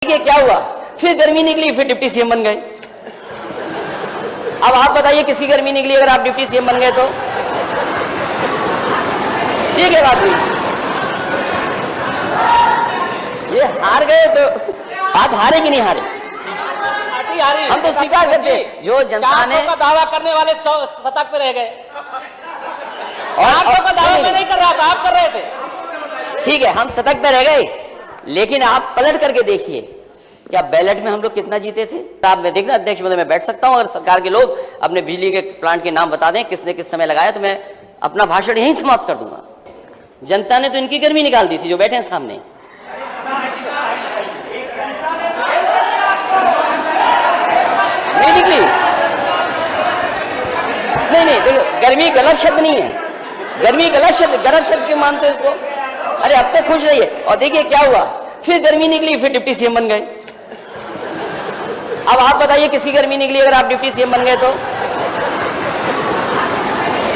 देखिए क्या हुआ, फिर गर्मी निकली, फिर डिप्टी सीएम बन गए। अब आप बताइए किसकी गर्मी निकली अगर आप डिप्टी सीएम बन गए तो? ये क्या बात हुई? ये हार गए तो आप हारे कि नहीं हारे? हम तो स्वीकार करते, जो जनता ने का दावा करने वाले सतर्क पे रह गए। और का दावा मैं नहीं कर रहा था, आप कर रहे थे। ठीक है, हम सतर्क पे रह गए, लेकिन आप पलट करके देखिए क्या बैलेट में हम लोग कितना जीते थे। आप मैं देखना अध्यक्ष महोदय मैं बैठ सकता हूं, अगर सरकार के लोग अपने बिजली के प्लांट के नाम बता दें किसने किस समय लगाया, तो मैं अपना भाषण यहीं समाप्त कर दूंगा। जनता ने तो इनकी गर्मी निकाल दी थी जो बैठे हैं सामने। नहीं निकली, नहीं देखो, गर्मी गलत शब्द नहीं है, गर्मी गलत शब्द क्यों मानते हो इसको? अरे अब तो खुश रहिए। और देखिए क्या हुआ, फिर गर्मी निकली, फिर डिप्टी सीएम बन गए। अब आप बताइए किसकी गर्मी निकली अगर आप डिप्टी सीएम बन गए तो?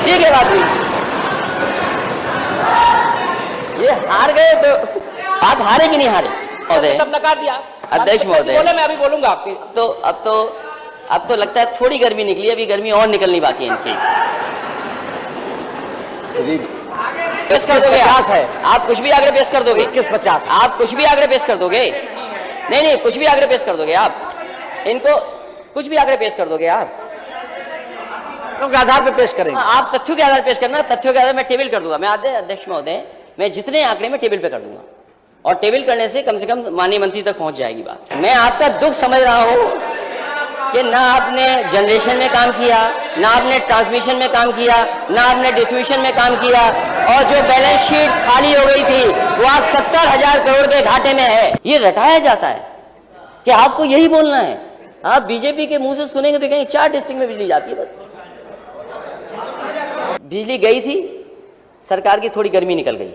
ये क्या बात हुई? ये हार गए तो आप हारे कि नहीं हारे? महोदय सब नकार दिया अध्यक्ष महोदय, बोले मैं अभी बोलूंगा आपके। अब तो लगता है थोड़ी गर्मी निकली, अभी गर्मी और निकलनी बाकी है इनकी। पेश कर दोगे आप कुछ भी आगे पेश कर दोगे? 21-50 आप कुछ भी आगे पेश कर दोगे? नहीं कुछ भी आगे पेश कर दोगे आप? इनको कुछ भी आगे पेश कर दोगे आप? के आधार पे पेश करेंगे। आप तथ्यों के आधार पेश करना, तथ्यों के आधार मैं टेबल कर दूंगा। मैं अध्यक्ष महोदय मैं जितने आंकड़े में टेबल पे कर दूंगा, और टेबल करने से कम माननीय मंत्री तक पहुंच जाएगी बात। मैं आपका दुख समझ रहा हूं कि ना आपने जनरेशन में काम किया, ना आपने ट्रांसमिशन में काम किया, ना आपने डिस्ट्रीब्यूशन में काम किया, और जो बैलेंस शीट खाली हो गई थी वो आज 70,000 करोड़ के घाटे में है। ये रटाया जाता है कि आपको यही बोलना है। आप बीजेपी के मुंह से सुनेंगे तो कहीं 4 डिस्ट्रिक्ट में बिजली जाती है बस। बिजली गई थी, सरकार की थोड़ी गर्मी निकल गई,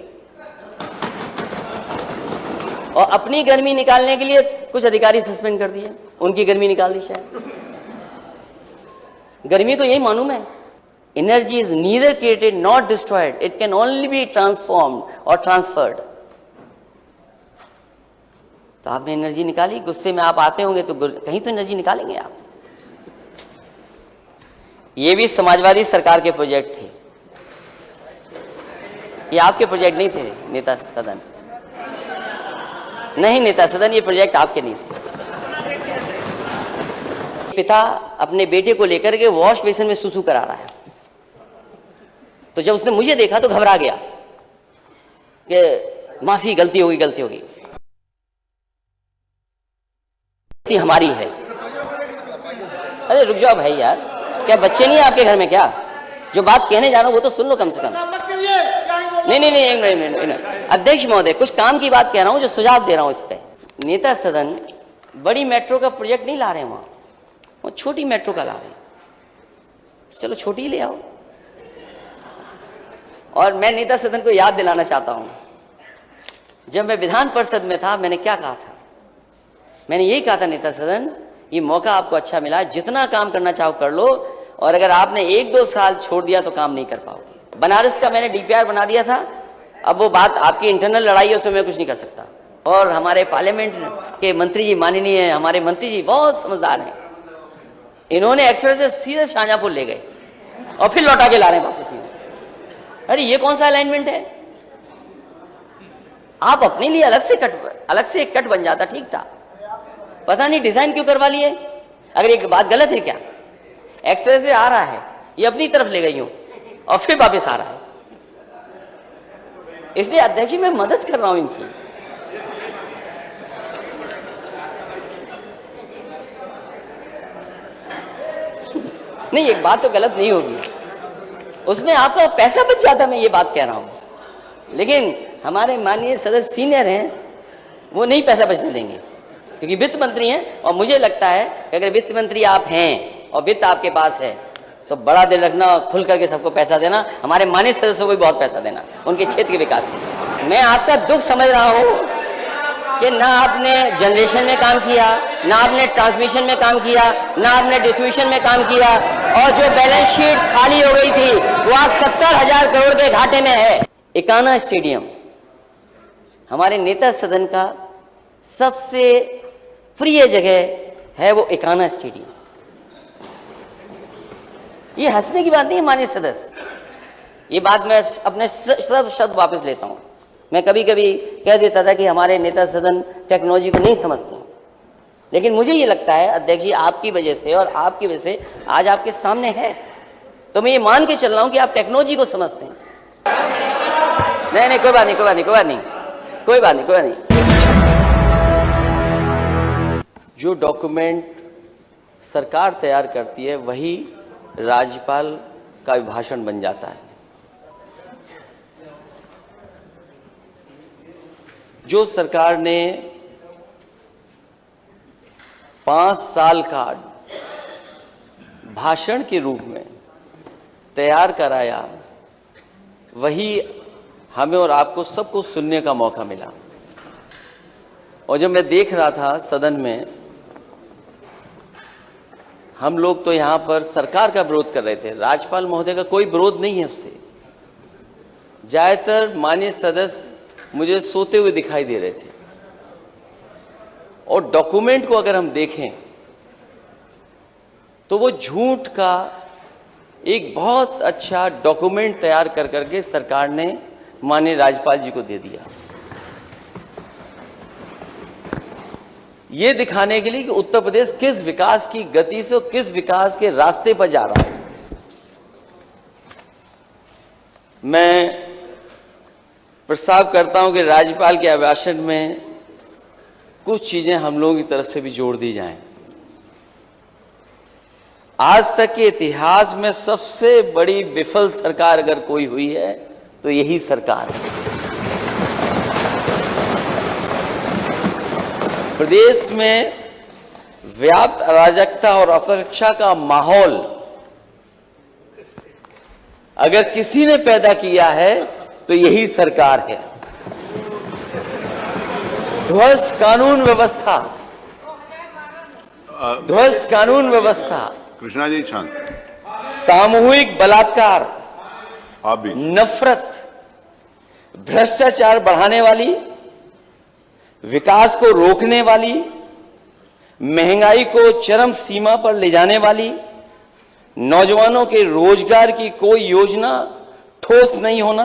और अपनी गर्मी निकालने के लिए कुछ अधिकारी सस्पेंड कर दिए, उनकी गर्मी निकाल दी शायद। गर्मी तो यही मालूम है, energy is neither created not destroyed, it can only be transformed और ट्रांसफर्ड। तो आपने एनर्जी निकाली, गुस्से में आप आते होंगे तो कहीं तो एनर्जी निकालेंगे आप। ये भी समाजवादी सरकार के प्रोजेक्ट थे, ये आपके प्रोजेक्ट नहीं थे नेता सदन। नहीं नेता सदन, ये प्रोजेक्ट आपके नहीं थे। पिता अपने बेटे को लेकर के वॉश बेसिन में सुसु करा रहा है, तो जब उसने मुझे देखा तो घबरा गया कि माफी, गलती होगी, गलती होगी, गलती हमारी है। अरे रुक जाओ भाई यार, क्या बच्चे नहीं है आपके घर में क्या? जो बात कहने जा रहा हूं वो तो सुन लो कम से कम। नहीं अध्यक्ष महोदय, कुछ काम की बात कह रहा हूं, जो सुझाव दे रहा हूं इस पे। नेता सदन बड़ी मेट्रो का प्रोजेक्ट नहीं ला रहे हैं, वहां वो छोटी मेट्रो का ला रहे हैं। चलो छोटी ले आओ। और मैं नेता सदन को याद दिलाना चाहता हूं, जब मैं विधान परिषद में था मैंने क्या कहा था? मैंने यही कहा था, नेता सदन ये मौका आपको अच्छा मिला, जितना काम करना चाहो कर लो, और अगर आपने 1-2 साल छोड़ दिया तो काम नहीं कर पाओगे। बनारस का मैंने डीपीआर बना दिया था, अब वो बात आपकी इंटरनल लड़ाई है, उसमें मैं कुछ नहीं कर सकता। और हमारे पार्लियामेंट के मंत्री जी, माननीय हमारे मंत्री जी बहुत समझदार हैं, इन्होंने एक्सप्रेस वे सीधे शाहजहांपुर ले गए और फिर लौटा के ला रहे हैं वापस। अरे ये कौन सा अलाइनमेंट है? आप अपने लिए अलग से एक कट बन जाता, ठीक था। पता नहीं डिजाइन क्यों करवा लिए। अगर एक बात गलत है क्या? एक्सप्रेस वे आ रहा है, ये अपनी तरफ ले गई हूं और फिर वापस आ रहा है, इसलिए अध्यक्ष जी मैं मदद कर रहा हूं इनकी। नहीं, एक बात तो गलत नहीं होगी, उसमें आपका पैसा बच जाता, मैं ये बात कह रहा हूं। लेकिन हमारे माननीय सदस्य सीनियर हैं, वो नहीं पैसा बचने देंगे, क्योंकि वित्त मंत्री हैं। और मुझे लगता है कि अगर वित्त मंत्री आप हैं और वित्त आपके पास है तो बड़ा दिल रखना और खुल करके सबको पैसा देना, हमारे माननीय सदस्यों को भी बहुत पैसा देना उनके क्षेत्र के विकास के। मैं आपका दुख समझ रहा हूं कि ना आपने जनरेशन में काम किया, ना आपने ट्रांसमिशन में काम किया, ना आपने डिस्ट्रीब्यूशन में काम किया, और जो बैलेंस शीट खाली हो गई थी वो आज 70,000 करोड़ के घाटे में है। इकाना स्टेडियम हमारे नेता सदन का सबसे प्रिय जगह है वो एकाना स्टेडियम। ये हंसने की बात नहीं है माननीय सदस्य, ये बात मैं अपने सब शब्द वापस लेता हूं। मैं कभी कभी कह देता था कि हमारे नेता सदन टेक्नोलॉजी को नहीं समझते, लेकिन मुझे ये लगता है अध्यक्ष जी आपकी वजह से और आपकी वजह से आज आपके सामने है, तो मैं ये मान के चल रहा हूं कि आप टेक्नोलॉजी को समझते हैं। नहीं, कोई बात नहीं। जो डॉक्यूमेंट सरकार तैयार करती है वही राज्यपाल का अभिभाषण बन जाता है। जो सरकार ने 5 साल का भाषण के रूप में तैयार कराया, वही हमें और आपको सबको सुनने का मौका मिला। और जब मैं देख रहा था सदन में, हम लोग तो यहां पर सरकार का विरोध कर रहे थे, राज्यपाल महोदय का कोई विरोध नहीं है उससे। ज्यादातर माननीय सदस्य मुझे सोते हुए दिखाई दे रहे थे। और डॉक्यूमेंट को अगर हम देखें तो वो झूठ का एक बहुत अच्छा डॉक्यूमेंट तैयार कर करके सरकार ने माननीय राज्यपाल जी को दे दिया, ये दिखाने के लिए कि उत्तर प्रदेश किस विकास की गति से, किस विकास के रास्ते पर जा रहा है। मैं प्रस्ताव करता हूं कि राज्यपाल के अभिभाषण में कुछ चीजें हम लोगों की तरफ से भी जोड़ दी जाएं। आज तक के इतिहास में सबसे बड़ी विफल सरकार अगर कोई हुई है तो यही सरकार है। प्रदेश में व्याप्त अराजकता और असुरक्षा का माहौल अगर किसी ने पैदा किया है तो यही सरकार है। ध्वस्त कानून व्यवस्था, कृष्णा जी शांत, सामूहिक बलात्कार, आप भी, नफरत, भ्रष्टाचार बढ़ाने वाली, विकास को रोकने वाली, महंगाई को चरम सीमा पर ले जाने वाली, नौजवानों के रोजगार की कोई योजना ठोस नहीं होना,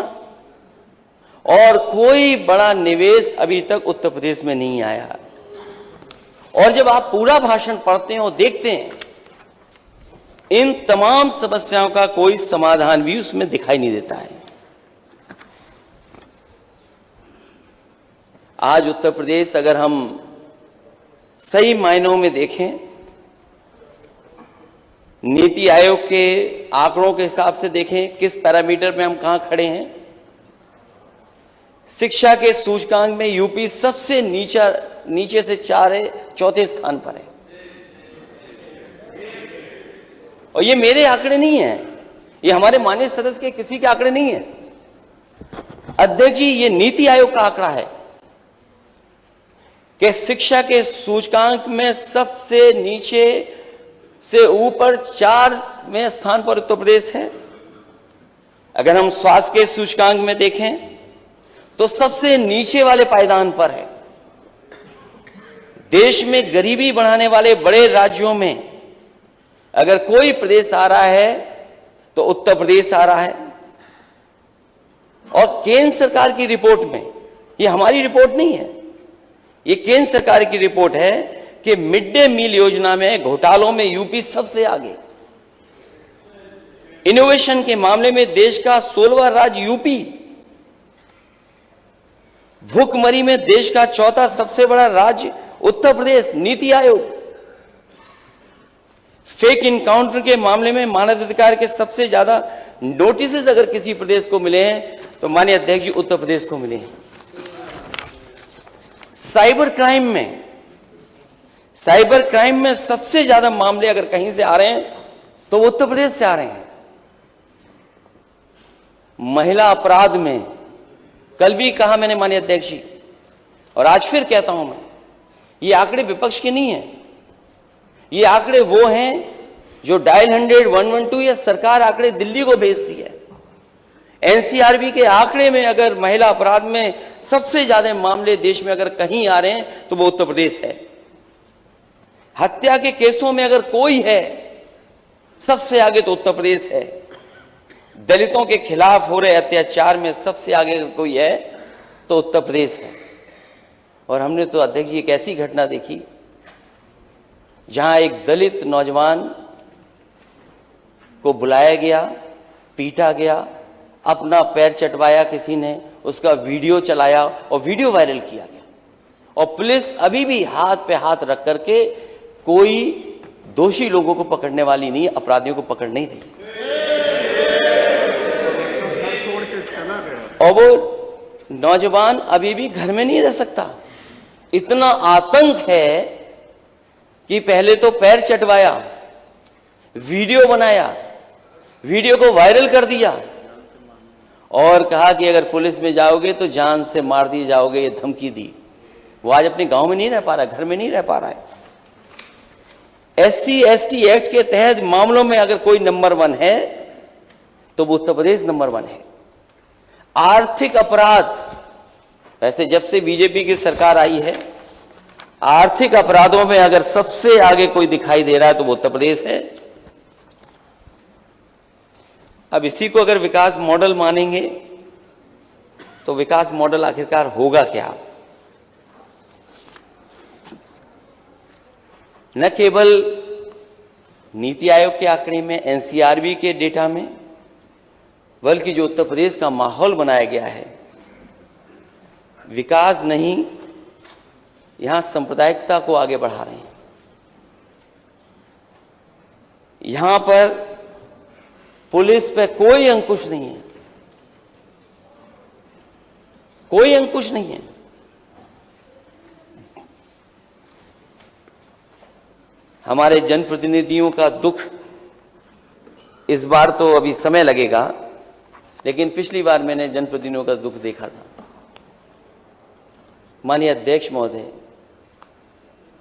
और कोई बड़ा निवेश अभी तक उत्तर प्रदेश में नहीं आया। और जब आप पूरा भाषण पढ़ते हैं और देखते हैं, इन तमाम समस्याओं का कोई समाधान भी उसमें दिखाई नहीं देता है। आज उत्तर प्रदेश अगर हम सही मायनों में देखें, नीति आयोग के आंकड़ों के हिसाब से देखें किस पैरामीटर में हम कहां खड़े हैं। शिक्षा के सूचकांक में यूपी सबसे नीचे से चौथे स्थान पर है। और ये मेरे आंकड़े नहीं है, ये हमारे माननीय सदस्य के किसी के आंकड़े नहीं है अध्यक्ष जी, ये नीति आयोग का आंकड़ा है कि शिक्षा के सूचकांक में सबसे नीचे से ऊपर 4वें स्थान पर उत्तर प्रदेश है। अगर हम स्वास्थ्य के सूचकांक में देखें तो सबसे नीचे वाले पायदान पर है। देश में गरीबी बढ़ाने वाले बड़े राज्यों में अगर कोई प्रदेश आ रहा है तो उत्तर प्रदेश आ रहा है। और केंद्र सरकार की रिपोर्ट में, ये हमारी रिपोर्ट नहीं है, ये केंद्र सरकार की रिपोर्ट है कि मिड डे मील योजना में घोटालों में यूपी सबसे आगे। इनोवेशन के मामले में देश का 16वां राज्य यूपी। भूखमरी में देश का 4था सबसे बड़ा राज्य उत्तर प्रदेश। नीति आयोग। फेक इनकाउंटर के मामले में मानवाधिकार के सबसे ज्यादा नोटिस अगर किसी प्रदेश को मिले हैं तो माननीय अध्यक्ष जी उत्तर प्रदेश को मिले हैं। साइबर क्राइम में सबसे ज्यादा मामले अगर कहीं से आ रहे हैं तो उत्तर प्रदेश से आ रहे हैं। महिला अपराध में कल भी कहा मैंने माननीय अध्यक्ष जी, और आज फिर कहता हूं मैं, ये आंकड़े विपक्ष के नहीं है, ये आंकड़े वो हैं जो डायल 100-112 या सरकार आंकड़े दिल्ली को भेजती है। एनसीआरबी के आंकड़े में अगर महिला अपराध में सबसे ज्यादा मामले देश में अगर कहीं आ रहे हैं तो वो उत्तर प्रदेश है। हत्या के केसों में अगर कोई है सबसे आगे तो उत्तर प्रदेश है। दलितों के खिलाफ हो रहे अत्याचार में सबसे आगे अगर कोई है तो उत्तर प्रदेश है। और हमने तो अध्यक्ष जी एक ऐसी घटना देखी जहां एक दलित नौजवान को बुलाया गया, पीटा गया, अपना पैर चटवाया किसी ने, उसका वीडियो चलाया और वीडियो वायरल किया गया। और पुलिस अभी भी हाथ पे हाथ रख करके कोई दोषी लोगों को पकड़ने वाली नहीं, अपराधियों को पकड़ नहीं रही। और वो नौजवान अभी भी घर में नहीं रह सकता। इतना आतंक है कि पहले तो पैर चटवाया, वीडियो बनाया, वीडियो को वायरल कर दिया और कहा कि अगर पुलिस में जाओगे तो जान से मार दिए जाओगे, ये धमकी दी। वो आज अपने गांव में नहीं रह पा रहा, घर में नहीं रह पा रहा है। SC/ST एक्ट के तहत मामलों में अगर कोई नंबर 1 है तो वो उत्तर प्रदेश नंबर 1 है। आर्थिक अपराध, वैसे जब से बीजेपी की सरकार आई है आर्थिक अपराधों में अगर सबसे आगे कोई दिखाई दे रहा है तो वो उत्तर प्रदेश है। अब इसी को अगर विकास मॉडल मानेंगे तो विकास मॉडल आखिरकार होगा क्या? न केवल नीति आयोग के आंकड़े में, NCRB के डेटा में, बल्कि जो उत्तर प्रदेश का माहौल बनाया गया है, विकास नहीं, यहां सांप्रदायिकता को आगे बढ़ा रहे हैं। यहां पर पुलिस पे कोई अंकुश नहीं है, कोई अंकुश नहीं है। हमारे जनप्रतिनिधियों का दुख इस बार तो अभी समय लगेगा, लेकिन पिछली बार मैंने जनप्रतिनिधियों का दुख देखा था। माननीय अध्यक्ष महोदय,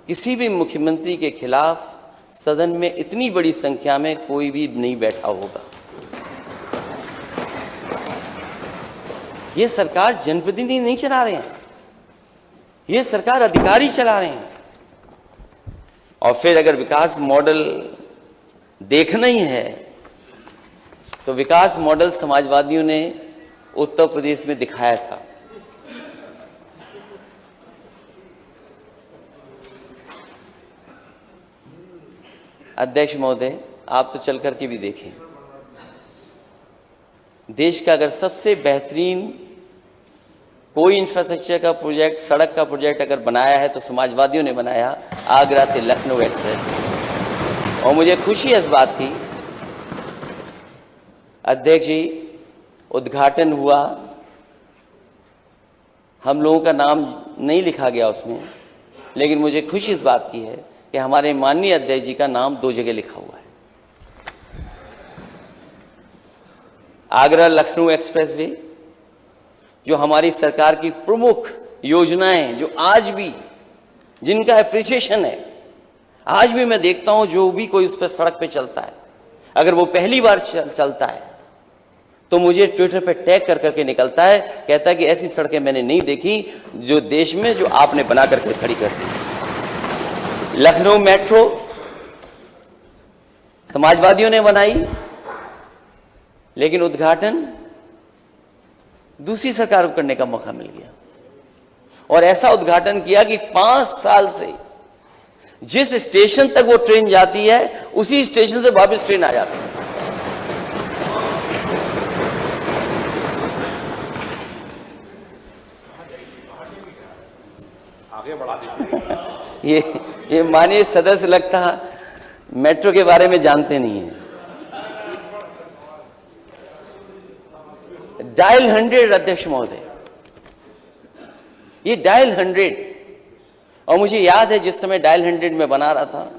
किसी भी मुख्यमंत्री के खिलाफ सदन में इतनी बड़ी संख्या में कोई भी नहीं बैठा होगा। ये सरकार जनप्रतिनिधि नहीं चला रहे हैं, ये सरकार अधिकारी चला रहे हैं। और फिर अगर विकास मॉडल देखना ही है तो विकास मॉडल समाजवादियों ने उत्तर प्रदेश में दिखाया था। अध्यक्ष महोदय, आप तो चल करके भी देखें, देश का अगर सबसे बेहतरीन कोई इंफ्रास्ट्रक्चर का प्रोजेक्ट, सड़क का प्रोजेक्ट अगर बनाया है तो समाजवादियों ने बनाया, आगरा से लखनऊ एक्सप्रेस। और मुझे खुशी है इस बात की, अध्यक्ष जी, उद्घाटन हुआ, हम लोगों का नाम नहीं लिखा गया उसमें, लेकिन मुझे खुशी इस बात की है कि हमारे माननीय अध्यक्ष जी का नाम 2 जगह लिखा हुआ है। आगरा लखनऊ एक्सप्रेस वे, जो हमारी सरकार की प्रमुख योजनाएं, जो आज भी जिनका एप्रिसिएशन है, आज भी मैं देखता हूं जो भी कोई उस पर सड़क पे चलता है, अगर वो पहली बार चलता है तो मुझे ट्विटर पे टैग कर करके निकलता है, कहता है कि ऐसी सड़कें मैंने नहीं देखी जो देश में, जो आपने बना करके खड़ी कर दी। लखनऊ मेट्रो समाजवादियों ने बनाई, लेकिन उद्घाटन दूसरी सरकार को करने का मौका मिल गया। और ऐसा उद्घाटन किया कि 5 साल से जिस स्टेशन तक वो ट्रेन जाती है उसी स्टेशन से वापस ट्रेन आ जाती है। आगे बढ़ा ये माननीय सदस्य लगता मेट्रो के बारे में जानते नहीं है। डायल 100 अध्यक्ष महोदय, ये डायल 100, और मुझे याद है जिस समय डायल 100 में बना रहा था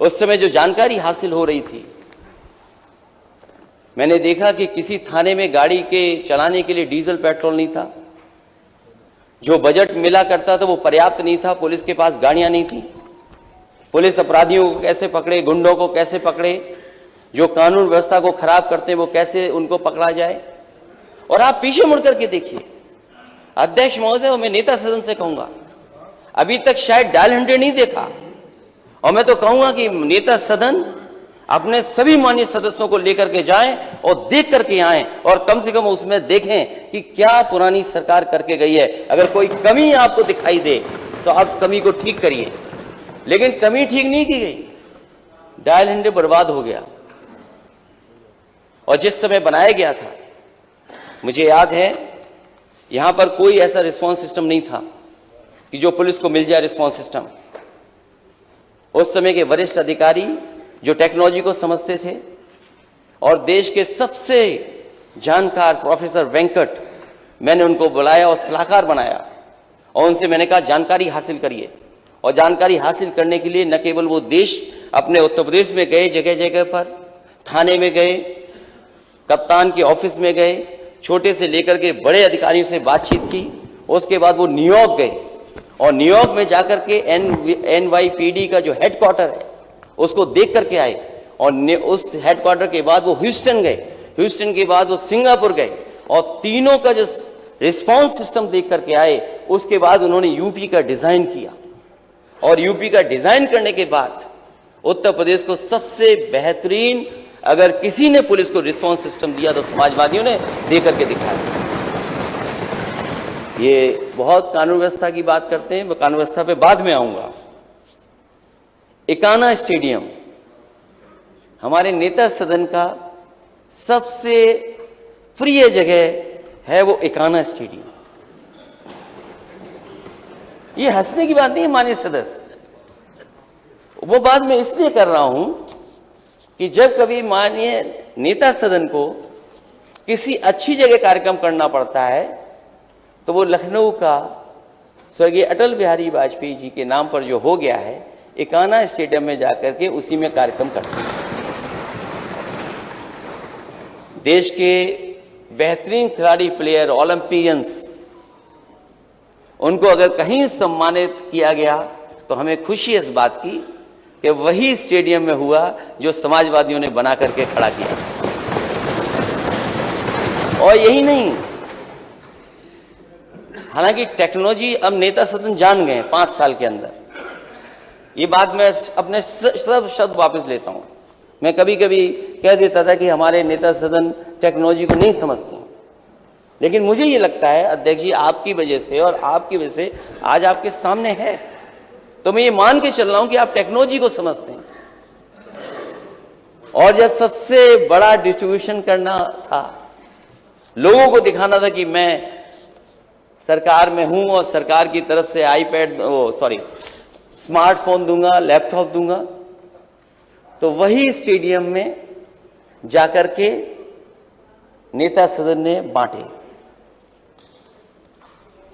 उस समय जो जानकारी हासिल हो रही थी, मैंने देखा कि किसी थाने में गाड़ी के चलाने के लिए डीजल पेट्रोल नहीं था, जो बजट मिला करता था वो पर्याप्त नहीं था, पुलिस के पास गाड़ियां नहीं थी। पुलिस अपराधियों को कैसे पकड़े, गुंडों को कैसे पकड़े, जो कानून व्यवस्था को खराब करते हैं वो कैसे उनको पकड़ा जाए। और आप पीछे मुड़ करके देखिए अध्यक्ष महोदय, मैं नेता सदन से कहूंगा, अभी तक शायद डायल 100 नहीं देखा, और मैं तो कहूंगा कि नेता सदन अपने सभी माननीय सदस्यों को लेकर के जाएं और देख करके आएं और कम से कम उसमें देखें कि क्या पुरानी सरकार करके गई है। अगर कोई कमी आपको दिखाई दे तो आप उस कमी को ठीक करिए, लेकिन कमी ठीक नहीं की गई। डायल इंडिया बर्बाद हो गया और जिस समय बनाया गया था, मुझे याद है यहां पर कोई ऐसा रिस्पांस सिस्टम नहीं था कि जो पुलिस को मिल जाए रिस्पांस सिस्टम। उस समय के वरिष्ठ अधिकारी जो टेक्नोलॉजी को समझते थे और देश के सबसे जानकार प्रोफेसर वेंकट, मैंने उनको बुलाया और सलाहकार बनाया और उनसे मैंने कहा जानकारी हासिल करिए। और जानकारी हासिल करने के लिए न केवल वो देश अपने उत्तर प्रदेश में गए, जगह जगह पर थाने में गए, कप्तान के ऑफिस में गए, छोटे से लेकर के बड़े अधिकारियों से बातचीत की। उसके बाद वो न्यूयॉर्क गए और न्यूयॉर्क में जाकर के NYPD का जो हेडक्वार्टर है उसको देख करके आए और उस हेडक्वार्टर के बाद वो ह्यूस्टन गए, ह्यूस्टन के बाद वो सिंगापुर गए और तीनों का जो रिस्पांस सिस्टम देख करके आए। उसके बाद उन्होंने यूपी का डिजाइन किया और यूपी का डिजाइन करने के बाद उत्तर प्रदेश को सबसे बेहतरीन, अगर किसी ने पुलिस को रिस्पांस सिस्टम दिया तो समाजवादियों ने दे करके दिखाया। ये बहुत कानून व्यवस्था की बात करते हैं, मैं कानून व्यवस्था पे बाद में आऊंगा। इकाना स्टेडियम हमारे नेता सदन का सबसे प्रिय जगह है, वो इकाना स्टेडियम। ये हंसने की बात नहीं है माननीय सदस्य, वो बात मैं इसलिए कर रहा हूं कि जब कभी माननीय नेता सदन को किसी अच्छी जगह कार्यक्रम करना पड़ता है तो वो लखनऊ का स्वर्गीय अटल बिहारी वाजपेयी जी के नाम पर जो हो गया है, इकाना स्टेडियम में जाकर के उसी में कार्यक्रम करते हैं। देश के बेहतरीन खिलाड़ी, प्लेयर, ओलंपियंस, उनको अगर कहीं सम्मानित किया गया तो हमें खुशी है इस बात की कि वही स्टेडियम में हुआ जो समाजवादियों ने बना करके खड़ा किया। और यही नहीं, हालांकि टेक्नोलॉजी अब नेता सदन जान गए 5 साल के अंदर। ये बात मैं अपने सब शब्द वापस लेता हूं। मैं कभी कभी कह देता था कि हमारे नेता सदन टेक्नोलॉजी को नहीं समझते, लेकिन मुझे ये लगता है अध्यक्ष जी आपकी वजह से और आपकी वजह से आज आपके सामने है, तो मैं ये मान के चल रहा हूं कि आप टेक्नोलॉजी को समझते हैं। और जब सबसे बड़ा डिस्ट्रीब्यूशन करना था, लोगों को दिखाना था कि मैं सरकार में हूं और सरकार की तरफ से स्मार्टफोन दूंगा, लैपटॉप दूंगा, तो वही स्टेडियम में जाकर के नेता सदन ने बांटे।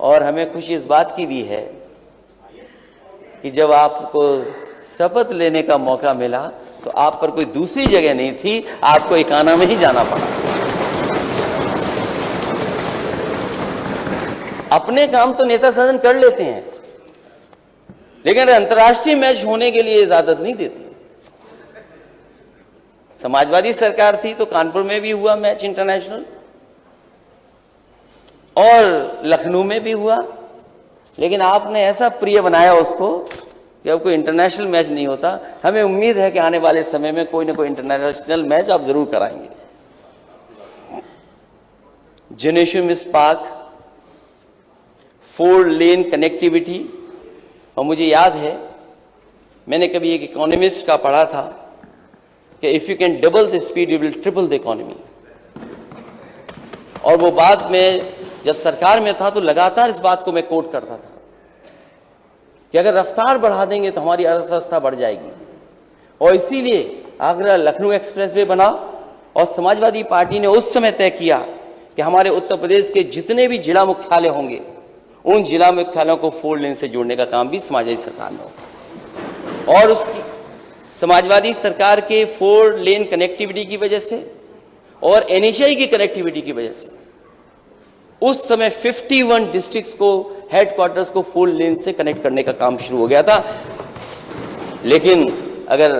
और हमें खुशी इस बात की भी है कि जब आपको शपथ लेने का मौका मिला तो आप पर कोई दूसरी जगह नहीं थी, आपको इकाना में ही जाना पड़ा। अपने काम तो नेता सदन कर लेते हैं, लेकिन अंतर्राष्ट्रीय मैच होने के लिए इजाजत नहीं देते। समाजवादी सरकार थी तो कानपुर में भी हुआ मैच इंटरनेशनल और लखनऊ में भी हुआ, लेकिन आपने ऐसा प्रिय बनाया उसको कि अब कोई इंटरनेशनल मैच नहीं होता। हमें उम्मीद है कि आने वाले समय में कोई ना कोई इंटरनेशनल मैच आप जरूर कराएंगे। जिनेश्वर पार्क, 4 लेन कनेक्टिविटी, और मुझे याद है मैंने कभी एक इकोनॉमिस्ट का पढ़ा था कि if you can double the speed you will triple the economy. और वो बाद में जब सरकार में था तो लगातार इस बात को मैं कोट करता था कि अगर रफ्तार बढ़ा देंगे तो हमारी अर्थव्यवस्था बढ़ जाएगी। और इसीलिए आगरा लखनऊ एक्सप्रेसवे बना और समाजवादी पार्टी ने उस समय तय किया कि हमारे उत्तर प्रदेश के जितने भी जिला मुख्यालय होंगे उन जिला मुख्यालयों को 4 लेन से जोड़ने का काम भी समाजवादी सरकार ने होगा। और उसकी समाजवादी सरकार के 4 लेन कनेक्टिविटी की वजह से और NHAI की कनेक्टिविटी की वजह से उस समय 51 डिस्ट्रिक्ट्स को, हेडक्वार्टर्स को 4 लेन से कनेक्ट करने का काम शुरू हो गया था। लेकिन अगर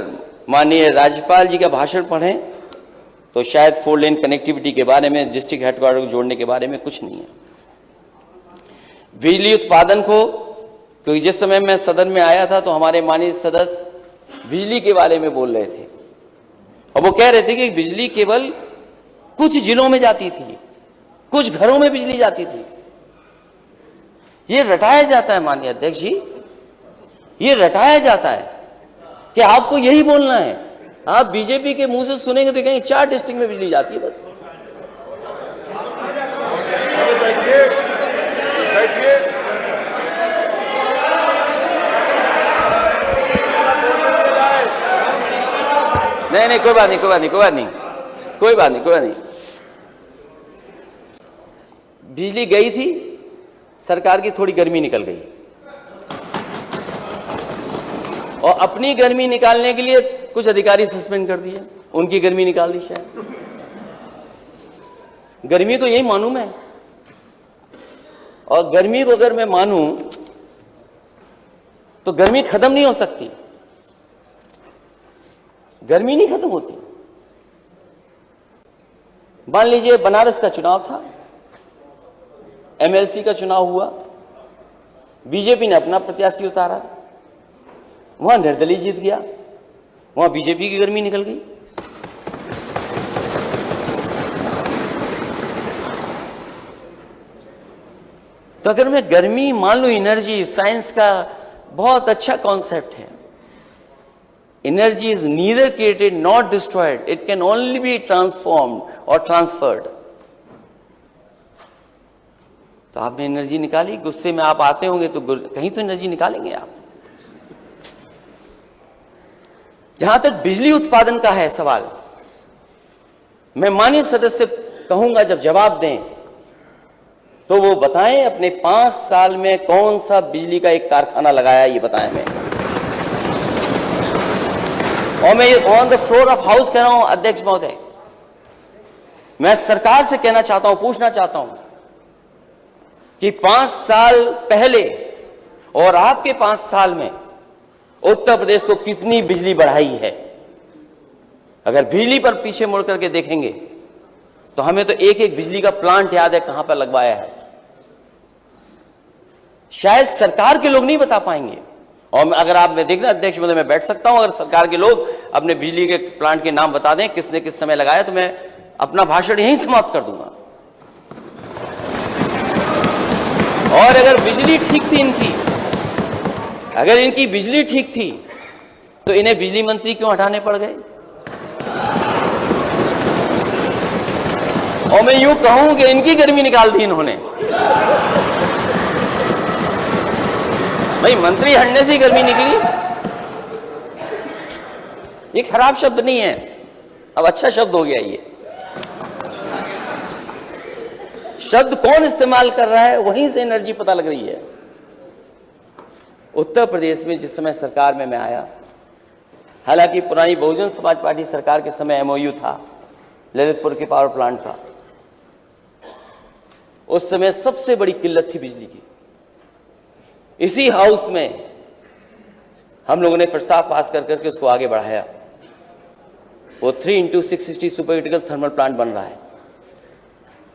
माननीय राज्यपाल जी का भाषण पढ़ें तो शायद 4 लेन कनेक्टिविटी के बारे में, डिस्ट्रिक्ट हेडक्वार्टर को जोड़ने के बारे में कुछ नहीं है। बिजली उत्पादन को, क्योंकि जिस समय मैं सदन में आया था तो हमारे माननीय सदस्य बिजली के बारे में बोल रहे थे और वो कह रहे थे कि बिजली केवल कुछ जिलों में जाती थी, कुछ घरों में बिजली जाती थी। ये रटाया जाता है माननीय अध्यक्ष जी, ये रटाया जाता है कि आपको यही बोलना है। आप बीजेपी के मुंह से सुनेंगे तो कहेंगे 4 डिस्ट्रिक्ट में बिजली जाती है बस। नहीं, कोई बात नहीं। बिजली गई थी, सरकार की थोड़ी गर्मी निकल गई और अपनी गर्मी निकालने के लिए कुछ अधिकारी सस्पेंड कर दिए, उनकी गर्मी निकाल दी शायद। गर्मी को यही मानूं मैं, और गर्मी को अगर मैं मानूं तो गर्मी खत्म नहीं हो सकती, गर्मी नहीं खत्म होती। मान लीजिए बनारस का चुनाव था, एमएलसी का चुनाव हुआ, बीजेपी ने अपना प्रत्याशी उतारा, वहां निर्दलीय जीत गया, वहां बीजेपी की गर्मी निकल गई। तो अगर मैं गर्मी मान लूं, एनर्जी साइंस का बहुत अच्छा कॉन्सेप्ट है। Energy is neither created not destroyed, it can only be transformed और ट्रांसफर्ड। तो आपने एनर्जी निकाली, गुस्से में आप आते होंगे तो कहीं तो एनर्जी निकालेंगे आप। जहां तक बिजली उत्पादन का है सवाल, मैं माननीय सदस्य कहूंगा जब जवाब दें तो वो बताएं अपने 5 साल में कौन सा बिजली का एक कारखाना लगाया, ये बताएं हमें। और मैं on the floor of house कह रहा हूं अध्यक्ष महोदय, मैं सरकार से कहना चाहता हूं, पूछना चाहता हूं कि 5 साल पहले और आपके 5 साल में उत्तर प्रदेश को कितनी बिजली बढ़ाई है। अगर बिजली पर पीछे मुड़ करके देखेंगे तो हमें तो एक एक बिजली का प्लांट याद है कहां पर लगवाया है। शायद सरकार के लोग नहीं बता पाएंगे, और अगर आप में देखना अध्यक्ष महोदय, मैं बैठ सकता हूं, अगर सरकार के लोग अपने बिजली के प्लांट के नाम बता दें किसने किस समय लगाया, तो मैं अपना भाषण यहीं समाप्त कर दूंगा। और अगर बिजली ठीक थी इनकी, अगर इनकी बिजली ठीक थी तो इन्हें बिजली मंत्री क्यों हटाने पड़ गए। और मैं यूं कहूं कि इनकी गर्मी निकाल दी इन्होंने। भाई मंत्री हटने से ही गर्मी निकली, ये खराब शब्द नहीं है, अब अच्छा शब्द हो गया। ये शब्द कौन इस्तेमाल कर रहा है, वहीं से एनर्जी पता लग रही है। उत्तर प्रदेश में जिस समय सरकार में मैं आया, हालांकि पुरानी बहुजन समाज पार्टी सरकार के समय एमओयू था ललितपुर के पावर प्लांट का, उस समय सबसे बड़ी किल्लत थी बिजली की। इसी हाउस में हम लोगों ने प्रस्ताव पास कर करके उसको आगे बढ़ाया। वो 3x660 super critical thermal plant बन रहा है।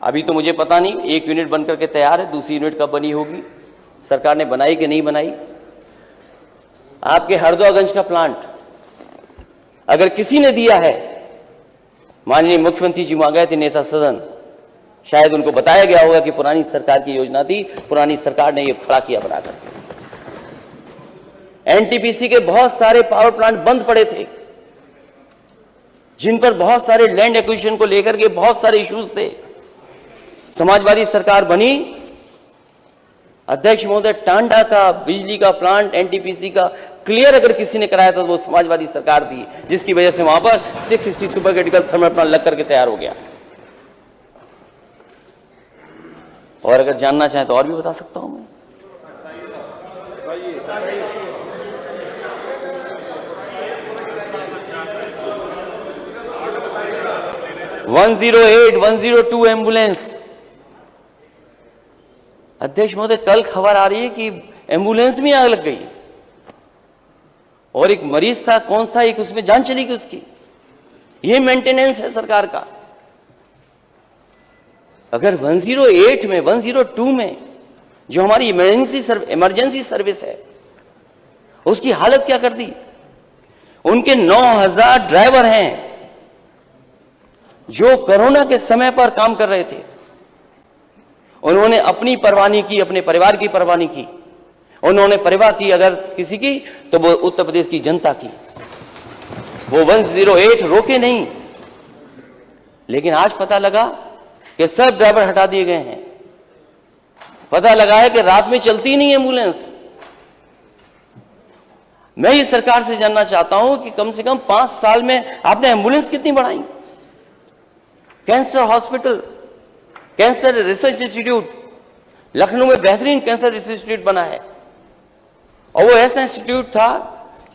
अभी तो मुझे पता नहीं, एक यूनिट बन करके तैयार है, दूसरी यूनिट कब बनी होगी, सरकार ने बनाई कि नहीं बनाई। आपके हरदोगंज का प्लांट अगर किसी ने दिया है, माननीय मुख्यमंत्री जी वहां गए थे नेता सदन, शायद उनको बताया गया होगा कि पुरानी सरकार की योजना थी, पुरानी सरकार ने ये खड़ा किया बनाकर। एनटीपीसी के बहुत सारे पावर प्लांट बंद पड़े थे, जिन पर बहुत सारे लैंड एक्विजिशन को लेकर के बहुत सारे इश्यूज थे। समाजवादी सरकार बनी, अध्यक्ष महोदय टांडा का बिजली का प्लांट एनटीपीसी का क्लियर अगर किसी ने कराया था तो वो समाजवादी सरकार थी, जिसकी वजह से वहां पर 660 सुपर क्रिटिकल थर्मल प्लांट लग करके तैयार हो गया। और अगर जानना चाहें तो और भी बता सकता हूं मैं। (108) 102 एम्बुलेंस। अध्यक्ष महोदय कल खबर आ रही है कि एम्बुलेंस में आग लग गई और एक मरीज था, कौन था एक, उसमें जान चली गई उसकी। ये मेंटेनेंस है सरकार का। अगर 108 में 102 में जो हमारी इमरजेंसी सर्विस है उसकी हालत क्या कर दी। उनके 9,000 ड्राइवर हैं जो कोरोना के समय पर काम कर रहे थे। उन्होंने अपनी परवाह नहीं की, अपने परिवार की परवाह नहीं की। उन्होंने परवाह की अगर किसी की तो वो उत्तर प्रदेश की जनता की। वो 108 रोके नहीं, लेकिन आज पता लगा कि सब ड्राइवर हटा दिए गए हैं। पता लगा है कि रात में चलती नहीं एम्बुलेंस। मैं ये सरकार से जानना चाहता हूं कि कम से कम 5 साल में आपने एम्बुलेंस कितनी बढ़ाई? Cancer hospital, cancer research institute, Lucknow में बेहतरीन कैंसर रिसर्च इंस्टीट्यूट बना है, और वो ऐसा इंस्टीट्यूट था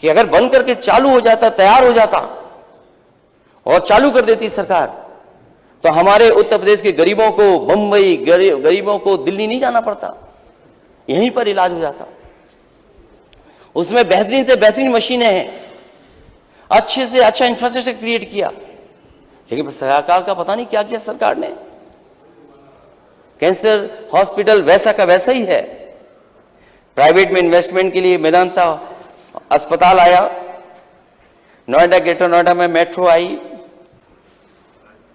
कि अगर बंद करके चालू हो जाता, तैयार हो जाता और चालू कर देती सरकार, तो हमारे उत्तर प्रदेश के गरीबों को बंबई, गरीबों को दिल्ली नहीं जाना पड़ता, यहीं पर इलाज हो जाता। उसमें बेहतरीन से बेहतरीन मशीनें हैं, अच्छे से अच्छा इंफ्रास्ट्रक्चर क्रिएट किया, लेकिन सरकार का पता नहीं क्या किया सरकार ने। कैंसर हॉस्पिटल वैसा का वैसा ही है। प्राइवेट में इन्वेस्टमेंट के लिए मेदांता अस्पताल आया, नोएडा, ग्रेटर नोएडा में मेट्रो आई,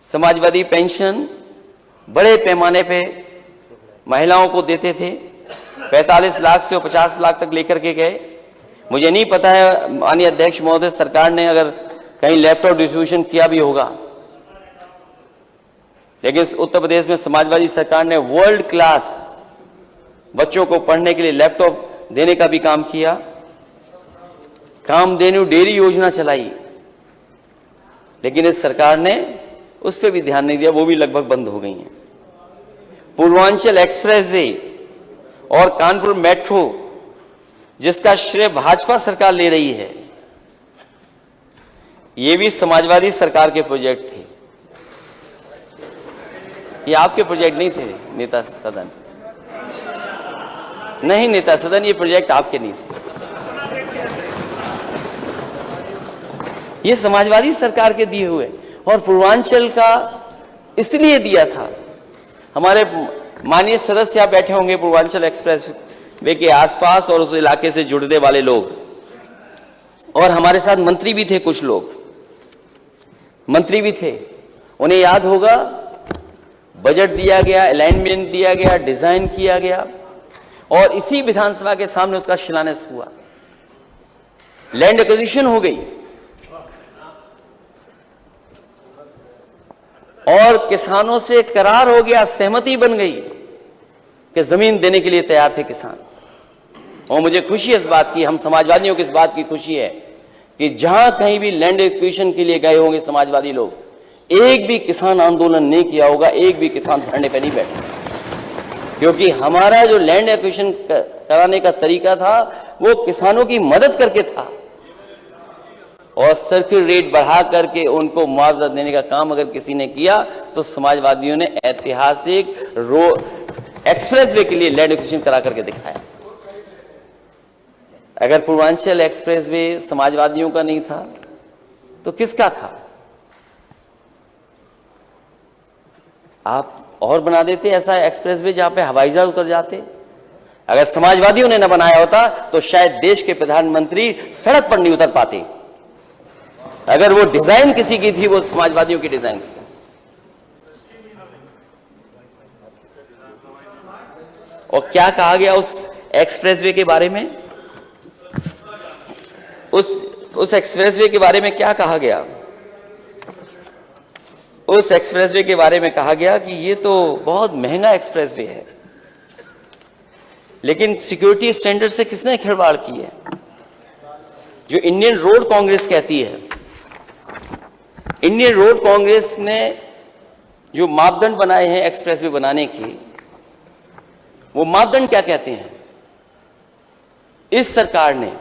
समाजवादी पेंशन बड़े पैमाने पे महिलाओं को देते थे, 45 लाख से 50 लाख तक लेकर के गए। मुझे नहीं पता है माननीय अध्यक्ष महोदय, सरकार ने अगर कहीं लैपटॉप डिस्ट्रीब्यूशन किया भी होगा, लेकिन उत्तर प्रदेश में समाजवादी सरकार ने वर्ल्ड क्लास बच्चों को पढ़ने के लिए लैपटॉप देने का भी काम किया। कामधेनु डेयरी योजना चलाई, लेकिन इस सरकार ने उस पर भी ध्यान नहीं दिया, वो भी लगभग बंद हो गई हैं। पूर्वांचल एक्सप्रेसवे और कानपुर मेट्रो, जिसका श्रेय भाजपा सरकार ले रही है, ये भी समाजवादी सरकार के प्रोजेक्ट थे। ये आपके प्रोजेक्ट नहीं थे नेता सदन, नहीं नेता सदन, ये प्रोजेक्ट आपके नहीं थे, ये समाजवादी सरकार के दिए हुए। और पूर्वांचल का इसलिए दिया था, हमारे माननीय सदस्य यहां बैठे होंगे पूर्वांचल एक्सप्रेस वे के आसपास और उस इलाके से जुड़ने वाले लोग, और हमारे साथ मंत्री भी थे, कुछ लोग मंत्री भी थे। उन्हें याद होगा, बजट दिया गया, अलाइनमेंट दिया गया, डिजाइन किया गया, और इसी विधानसभा के सामने उसका शिलान्यास हुआ। लैंड एक्विजिशन हो गई और किसानों से करार हो गया, सहमति बन गई कि जमीन देने के लिए तैयार थे किसान। और मुझे खुशी है इस बात की, हम समाजवादियों की इस बात की खुशी है कि जहां कहीं भी लैंड एक्विजिशन के लिए गए होंगे समाजवादी लोग, एक भी किसान आंदोलन नहीं किया होगा, एक भी किसान धरने पे नहीं बैठा, क्योंकि हमारा जो लैंड एक्विजिशन कराने का तरीका था वो किसानों की मदद करके था, और सर्किल रेट बढ़ा करके उनको मुआवजा देने का काम अगर किसी ने किया तो समाजवादियों ने ऐतिहासिक एक्सप्रेसवे के लिए लैंड एक्विजिशन करा करके दिखाया। अगर पूर्वांचल एक्सप्रेसवे समाजवादियों का नहीं था तो किसका था? आप और बना देते ऐसा एक्सप्रेसवे जहां पे हवाई जहाज उतर जाते। अगर समाजवादियों ने न बनाया होता तो शायद देश के प्रधानमंत्री सड़क पर नहीं उतर पाते। अगर वो डिजाइन किसी की थी, वो समाजवादियों की डिजाइन थी। और क्या कहा गया उस एक्सप्रेसवे के बारे में? उस एक्सप्रेसवे के बारे में क्या कहा गया? उस एक्सप्रेसवे के बारे में कहा गया कि ये तो बहुत महंगा एक्सप्रेसवे है, लेकिन सिक्योरिटी स्टैंडर्ड से किसने खिलवाड़ की है? जो इंडियन रोड कांग्रेस कहती है। इंडियन रोड कांग्रेस ने जो मापदंड बनाए हैं एक्सप्रेसवे बनाने के, वो मापदंड क्या कहते हैं? इस सरकार ने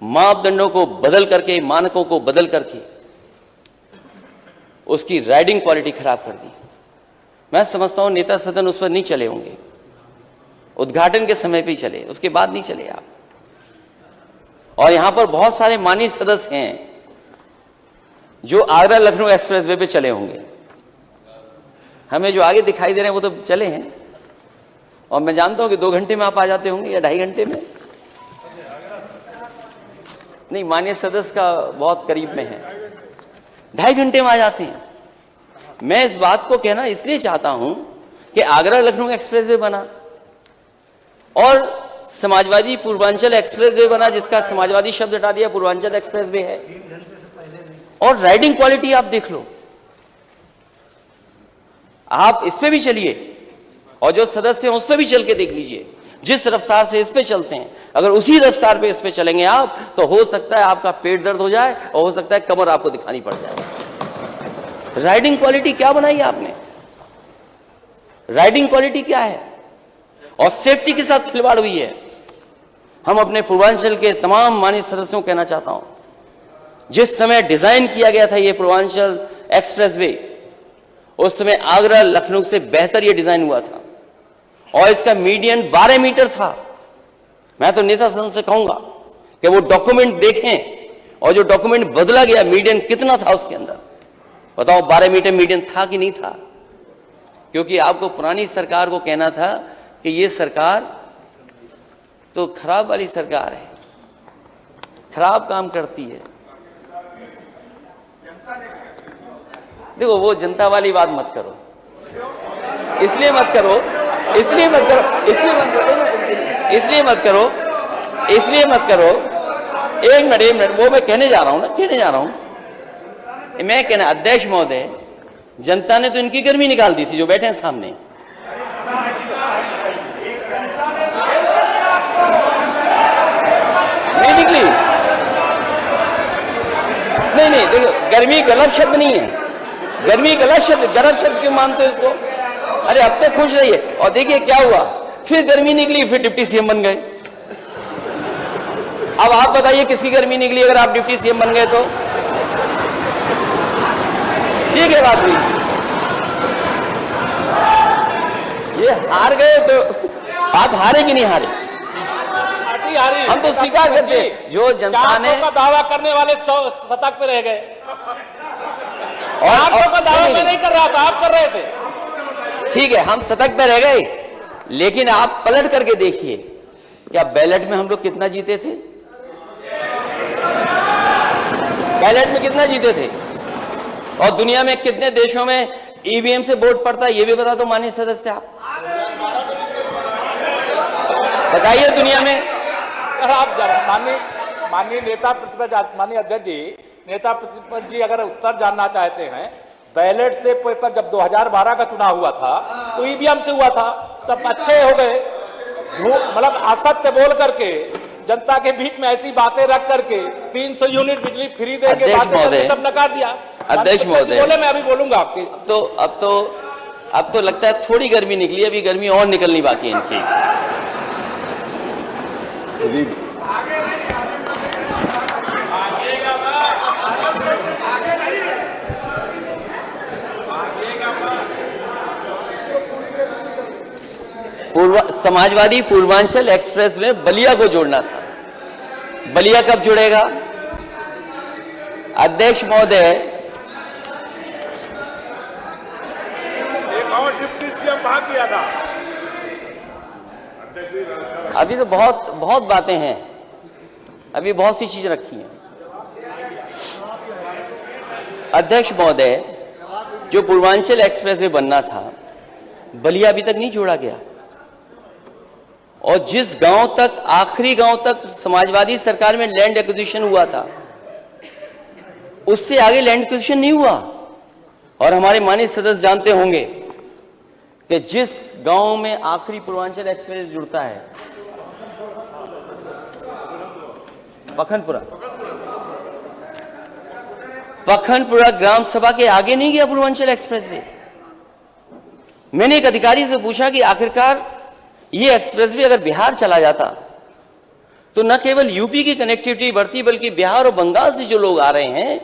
मापदंडों को बदल करके, मानकों को बदल करके उसकी राइडिंग क्वालिटी खराब कर दी। मैं समझता हूं नेता सदन उस पर नहीं चले होंगे, उद्घाटन के समय पे ही चले, उसके बाद नहीं चले आप। और यहां पर बहुत सारे माननीय सदस्य हैं जो आगरा लखनऊ एक्सप्रेसवे पे चले होंगे। हमें जो आगे दिखाई दे रहे हैं वो तो चले हैं, और मैं जानता हूं कि 2 घंटे में आप आ जाते होंगे या 2.5 घंटे में। नहीं, माननीय सदस्य का बहुत करीब में है, 2.5 घंटे में आ जाते हैं। मैं इस बात को कहना इसलिए चाहता हूं कि आगरा लखनऊ एक्सप्रेसवे बना और समाजवादी पूर्वांचल एक्सप्रेसवे बना, जिसका समाजवादी शब्द हटा दिया, पूर्वांचल एक्सप्रेसवे है। और राइडिंग क्वालिटी आप देख लो, आप इस पे भी चलिए और जो सदस्य हैं उस पे भी चल के देख लीजिए। जिस रफ्तार से इस पे चलते हैं, अगर उसी रफ्तार पे इस पे चलेंगे आप, तो हो सकता है आपका पेट दर्द हो जाए और हो सकता है कमर आपको दिखानी पड़ जाए। राइडिंग क्वालिटी क्या बनाई आपने? राइडिंग क्वालिटी क्या है? और सेफ्टी के साथ खिलवाड़ हुई है। हम अपने पूर्वांचल के तमाम माननीय सदस्यों को कहना चाहता हूं, जिस समय डिजाइन किया गया था ये पूर्वांचल एक्सप्रेसवे, उस समय आगरा लखनऊ से बेहतर ये डिजाइन हुआ था और इसका मीडियन 12 मीटर था। मैं तो नेता सदन से कहूंगा कि वो डॉक्यूमेंट देखें और जो डॉक्यूमेंट बदला गया, मीडियन कितना था उसके अंदर, बताओ 12 मीटर मीडियन था कि नहीं था? क्योंकि आपको पुरानी सरकार को कहना था कि ये सरकार तो खराब वाली सरकार है, खराब काम करती है। देखो, वो जनता वाली बात मत करो, इसलिए मत करो, इसलिए मत करो, इसलिए मत करो, इसलिए मत करो, इसलिए मत करो। एक मिनट, वो मैं कहने जा रहा हूं ना, कहने जा रहा हूं। मैं कहना, अध्यक्ष महोदय, जनता ने तो इनकी गर्मी निकाल दी थी जो बैठे हैं सामने। नहीं निकली, नहीं, देखो, गर्मी गलत शब्द नहीं है, गर्मी गलत शब्द क्यों मानते हो इसको? अरे अब तो खुश रहिए। और देखिए क्या हुआ, फिर गर्मी निकली, फिर डिप्टी सीएम बन गए। अब आप बताइए किसकी गर्मी निकली अगर आप डिप्टी सीएम बन गए तो? ये क्या बात हुई? ये हार गए तो आप हारे कि नहीं हारे? हम तो स्वीकार करते हैं, जो जनता ने का दावा करने वाले शतक पे रह गए। और का दावा मैं नहीं कर रहा था, आप कर रहे थे। ठीक है, हम शतक पे रह गए, लेकिन आप पलट करके देखिए, क्या बैलेट में हम लोग कितना जीते थे? बैलेट में कितना जीते थे? और दुनिया में कितने देशों में ईवीएम से वोट पड़ता है, ये भी बता दो माननीय सदस्य आप। बताइए दुनिया में। आप माननीय नेता प्रतिपक्ष, माननीय अध्यक्ष जी, नेता प्रतिपक्ष जी अगर उत्तर जानना चाहते हैं, बैलेट से पेपर जब 2012 का चुनाव हुआ था तो ईवीएम से हुआ था, तब अच्छे हो गए। मतलब असत्य बोल करके, जनता के बीच में ऐसी बातें रख करके 300 यूनिट बिजली फ्री देंगे, बातें सब नकार दिया। अध्यक्ष महोदय, बोले, मैं अभी बोलूंगा आपके। अब तो लगता है थोड़ी गर्मी निकली, अभी गर्मी और निकलनी बाकी है इनकी। समाजवादी पूर्वांचल एक्सप्रेस में बलिया को जोड़ना था, बलिया कब जुड़ेगा? अध्यक्ष महोदय, एक और डिप्टी सीएम भाग गया था। अभी तो बहुत बातें हैं, अभी बहुत सी चीजें रखी हैं। अध्यक्ष महोदय, जो पूर्वांचल एक्सप्रेस वे बनना था, बलिया अभी तक नहीं जोड़ा गया। और जिस गांव तक, आखिरी गांव तक समाजवादी सरकार में लैंड एक्विजिशन हुआ था, उससे आगे लैंड एक्विजिशन नहीं हुआ। और हमारे माननीय सदस्य जानते होंगे कि जिस गांव में आखिरी पूर्वांचल एक्सप्रेस जुड़ता है, पखनपुरा ग्राम सभा के आगे नहीं गया पूर्वांचल एक्सप्रेस वे। मैंने एक अधिकारी से पूछा कि आखिरकार ये एक्सप्रेस वे अगर बिहार चला जाता तो न केवल यूपी की कनेक्टिविटी बढ़ती, बल्कि बिहार और बंगाल से जो लोग आ रहे हैं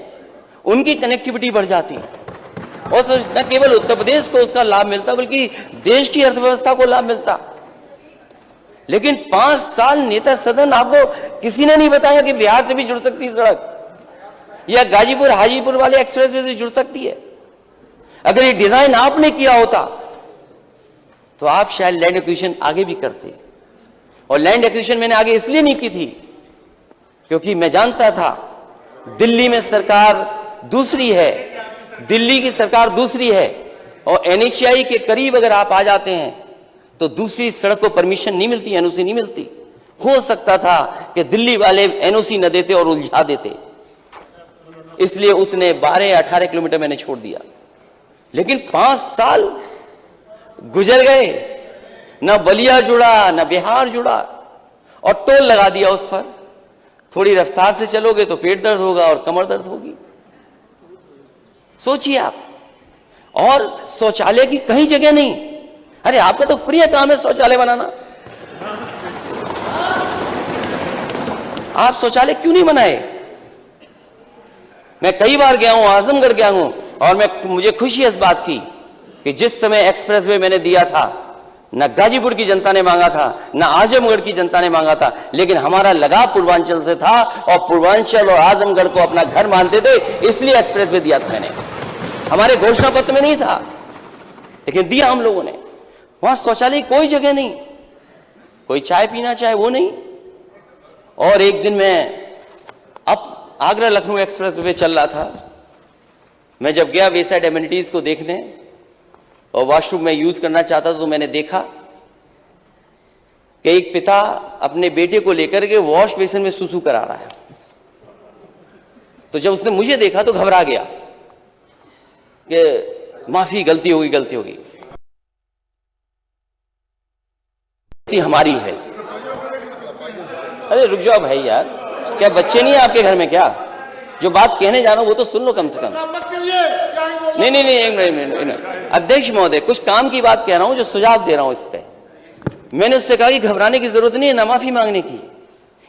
उनकी कनेक्टिविटी बढ़ जाती, और तो न केवल उत्तर प्रदेश को उसका लाभ मिलता, बल्कि देश की अर्थव्यवस्था को लाभ मिलता। लेकिन 5 साल नेता सदन, आपको किसी ने नहीं बताया कि बिहार से भी जुड़ सकती सड़क, या गाजीपुर हाजीपुर वाले एक्सप्रेसवे से जुड़ सकती है। अगर ये डिजाइन आपने किया होता तो आप शायद लैंड एक्विजिशन आगे भी करते। और लैंड एक्विजिशन मैंने आगे इसलिए नहीं की थी क्योंकि मैं जानता था दिल्ली में सरकार दूसरी है, दिल्ली की सरकार दूसरी है, और NHAI के करीब अगर आप आ जाते हैं तो दूसरी सड़क को परमिशन नहीं मिलती, NOC नहीं मिलती। हो सकता था कि दिल्ली वाले NOC न देते और उलझा देते, इसलिए उतने 12-18 किलोमीटर मैंने छोड़ दिया। लेकिन 5 साल गुजर गए, न बलिया जुड़ा न बिहार जुड़ा, और टोल लगा दिया उस पर। थोड़ी रफ्तार से चलोगे तो पेट दर्द होगा और कमर दर्द होगी। सोचिए आप। और शौचालय की कहीं जगह नहीं। अरे आपका तो प्रिय काम है शौचालय बनाना, आप शौचालय क्यों नहीं बनाए? मैं कई बार गया हूं, आजमगढ़ गया हूं, और मुझे खुशी है इस बात की कि जिस समय एक्सप्रेसवे मैंने दिया था, न गाजीपुर की जनता ने मांगा था, न आजमगढ़ की जनता ने मांगा था, लेकिन हमारा लगाव पूर्वांचल से था, और पूर्वांचल और आजमगढ़ को अपना घर मानते थे, इसलिए एक्सप्रेसवे दिया था मैंने। हमारे घोषणा पत्र में नहीं था, लेकिन दिया हम लोगों ने। वहां शौचालय की कोई जगह नहीं, कोई चाय पीना चाहे वो नहीं। और एक दिन मैं अब आगरा लखनऊ एक्सप्रेस पे चल रहा था, मैं जब गया वेसाइड एमिनिटीज को देखने और वॉशरूम में यूज करना चाहता था, तो मैंने देखा कि एक पिता अपने बेटे को लेकर के वॉश बेसिन में सुसु करा रहा है। तो जब उसने मुझे देखा तो घबरा गया कि माफी, गलती होगी, गलती होगी, गलती हमारी है। अरे रुक जाओ भाई यार, क्या बच्चे नहीं है आपके घर में क्या? जो बात कहने जा रहा हूं वो तो सुन लो कम से कम। नहीं नहीं नहीं, एक मिनट अध्यक्ष महोदय, कुछ काम की बात कह रहा हूं, जो सुझाव दे रहा हूं इस पे। मैंने उससे कहा कि घबराने की जरूरत नहीं है, ना माफी मांगने की।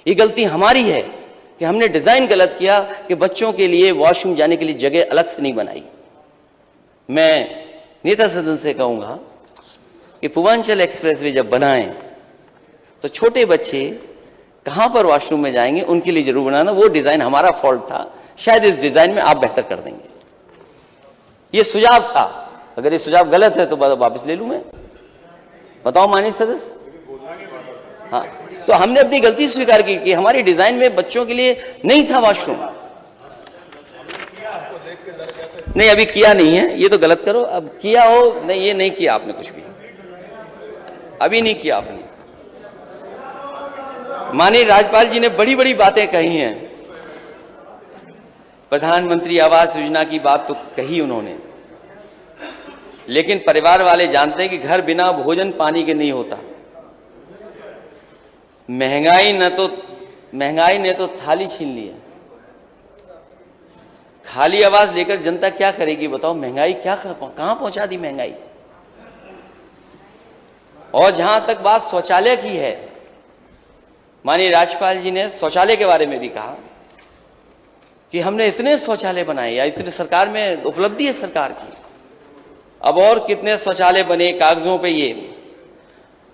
ये गलती हमारी है कि हमने डिजाइन गलत किया कि बच्चों के लिए वॉशरूम जाने के लिए जगह अलग से नहीं बनाई। मैं नेता सदन से कहूंगा कि पूर्वांचल एक्सप्रेसवे जब बनाएं तो छोटे बच्चे कहां पर वॉशरूम में जाएंगे उनके लिए जरूर बनाना। वो डिजाइन हमारा फॉल्ट था, शायद इस डिजाइन में आप बेहतर कर देंगे। ये सुझाव था, अगर ये सुझाव गलत है तो वापस ले लूं मैं। बताओ माननीय सदस्य। हाँ, तो हमने अपनी गलती स्वीकार की कि हमारी डिजाइन में बच्चों के लिए नहीं था वॉशरूम। नहीं, अभी किया नहीं है, ये तो गलत करो। अब किया हो, नहीं ये नहीं किया आपने, कुछ भी अभी नहीं किया आपने। माननीय राज्यपाल जी ने बड़ी बड़ी बातें कही हैं। प्रधानमंत्री आवास योजना की बात तो कही उन्होंने, लेकिन परिवार वाले जानते हैं कि घर बिना भोजन पानी के नहीं होता। महंगाई ने तो थाली छीन ली है। खाली आवाज लेकर जनता क्या करेगी बताओ? महंगाई कहां पहुंचा दी महंगाई। और जहां तक बात शौचालय की है, माननीय राज्यपाल जी ने शौचालय के बारे में भी कहा कि हमने इतने शौचालय बनाए, या इतने सरकार में उपलब्धि है सरकार की। अब और कितने शौचालय बने कागजों पे,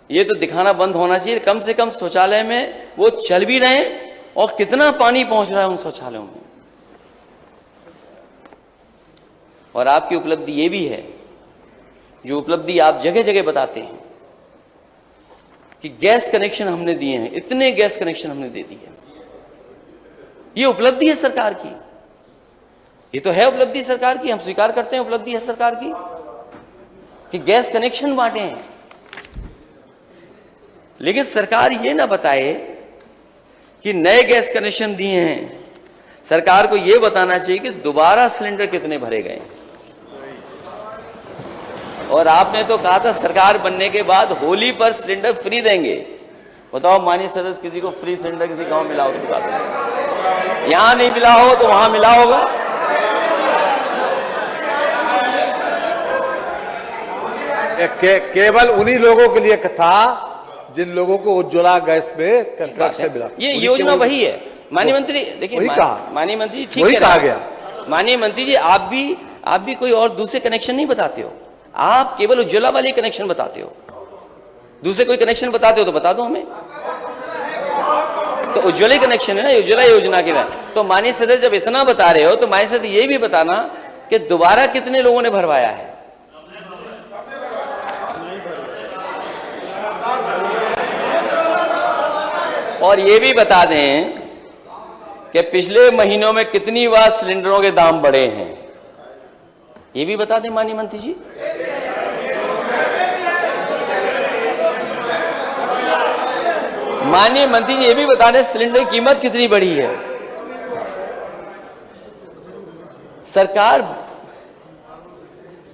ये तो दिखाना बंद होना चाहिए। कम से कम शौचालय में वो चल भी रहे और कितना पानी पहुंच रहा है उन शौचालयों में। और आपकी उपलब्धि ये भी है, जो उपलब्धि आप जगह जगह बताते हैं कि गैस कनेक्शन हमने दिए हैं, इतने गैस कनेक्शन हमने दे दिए। ये उपलब्धि है सरकार की, ये तो है उपलब्धि सरकार की, हम स्वीकार करते हैं उपलब्धि है सरकार की कि गैस कनेक्शन बांटे हैं। लेकिन सरकार ये ना बताए कि नए गैस कनेक्शन दिए हैं। सरकार को यह बताना चाहिए कि दोबारा सिलेंडर कितने भरे गए। और आपने तो कहा था सरकार बनने के बाद होली पर सिलेंडर फ्री देंगे। बताओ माननीय सदस्य, किसी को फ्री सिलेंडर किसी गांव मिला हो तो बता दो। यहां नहीं मिला हो तो वहां मिला होगा। केवल उन्हीं लोगों के लिए था जिन लोगों को उज्ज्वला गैस में कंट्रैक्ट से मिला। ये योजना वही है माननीय मंत्री। देखिए माननीय मंत्री ठीक है, कहा गया। माननीय मंत्री जी, आप भी कोई और दूसरे कनेक्शन नहीं बताते हो, आप केवल उज्ज्वला वाले कनेक्शन बताते हो। दूसरे कोई कनेक्शन बताते हो तो बता दो हमें। तो उज्ज्वला कनेक्शन है ना, उज्ज्वला योजना के बाद। तो माननीय सदस्य जब इतना बता रहे हो तो माननीय सदस्य ये भी बताना कि दोबारा कितने लोगों ने भरवाया है। और ये भी बता दें कि पिछले महीनों में कितनी बार सिलेंडरों के दाम बढ़े हैं, ये भी बता दें माननीय मंत्री जी। माननीय मंत्री जी ये भी बता दें सिलेंडर की कीमत कितनी बढ़ी है। सरकार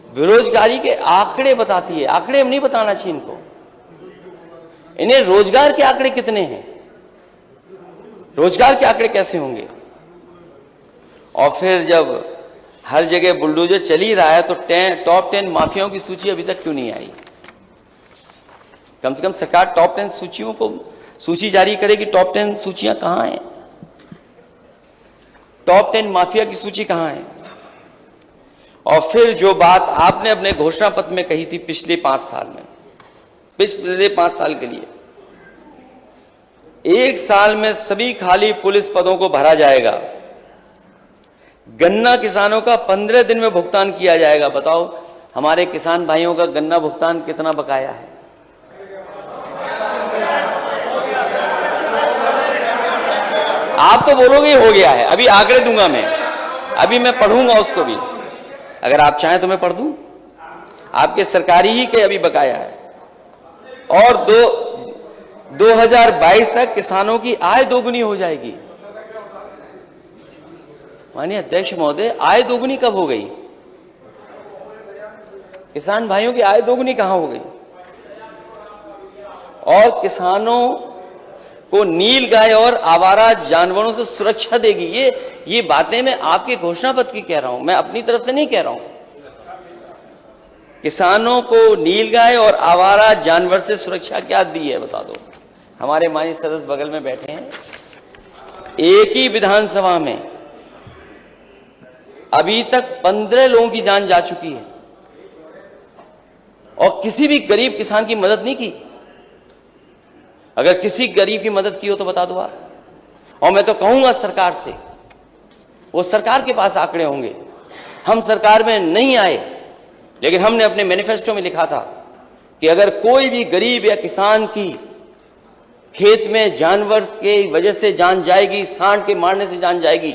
बेरोजगारी के आंकड़े बताती है, आंकड़े हम नहीं बताना चाहिए इनको, इन्हें रोजगार के आंकड़े कितने हैं, रोजगार के आंकड़े कैसे होंगे। और फिर जब हर जगह बुलडोजर चल ही रहा है तो टॉप 10 माफियाओं की सूची अभी तक क्यों नहीं आई। कम से कम सरकार टॉप 10 सूचियों को सूची जारी करे कि टॉप 10 सूचियां कहां हैं, टॉप 10 माफिया की सूची कहां है। और फिर जो बात आपने अपने घोषणा पत्र में कही थी पिछले 5 साल में, पिछले 5 साल के लिए, 1 साल में सभी खाली पुलिस पदों को भरा जाएगा, गन्ना किसानों का 15 दिन में भुगतान किया जाएगा। बताओ हमारे किसान भाइयों का गन्ना भुगतान कितना बकाया है। आप तो बोलोगे हो गया है, अभी आंकड़े दूंगा मैं, अभी मैं पढ़ूंगा उसको भी, अगर आप चाहें तो मैं पढ़ दूं। आपके सरकारी ही के अभी बकाया है। और 2022 तक किसानों की आय दोगुनी हो जाएगी। माननीय अध्यक्ष महोदय, आय दोगुनी कब हो गई? किसान भाइयों की आय दोगुनी कहां हो गई? और किसानों को नीलगाय और आवारा जानवरों से सुरक्षा देगी। ये बातें मैं आपके घोषणा पत्र की कह रहा हूं, मैं अपनी तरफ से नहीं कह रहा हूं। किसानों को नीलगाय और आवारा जानवर से सुरक्षा क्या दी है बता दो। हमारे माननीय सदस्य बगल में बैठे हैं, एक ही विधानसभा में अभी तक 15 लोगों की जान जा चुकी है और किसी भी गरीब किसान की मदद नहीं की। अगर किसी गरीब की मदद की हो तो बता दो आप। और मैं तो कहूंगा सरकार से, वो सरकार के पास आंकड़े होंगे। हम सरकार में नहीं आए, लेकिन हमने अपने मैनिफेस्टो में लिखा था कि अगर कोई भी गरीब या किसान की खेत में जानवर के वजह से जान जाएगी, सांड के मारने से जान जाएगी,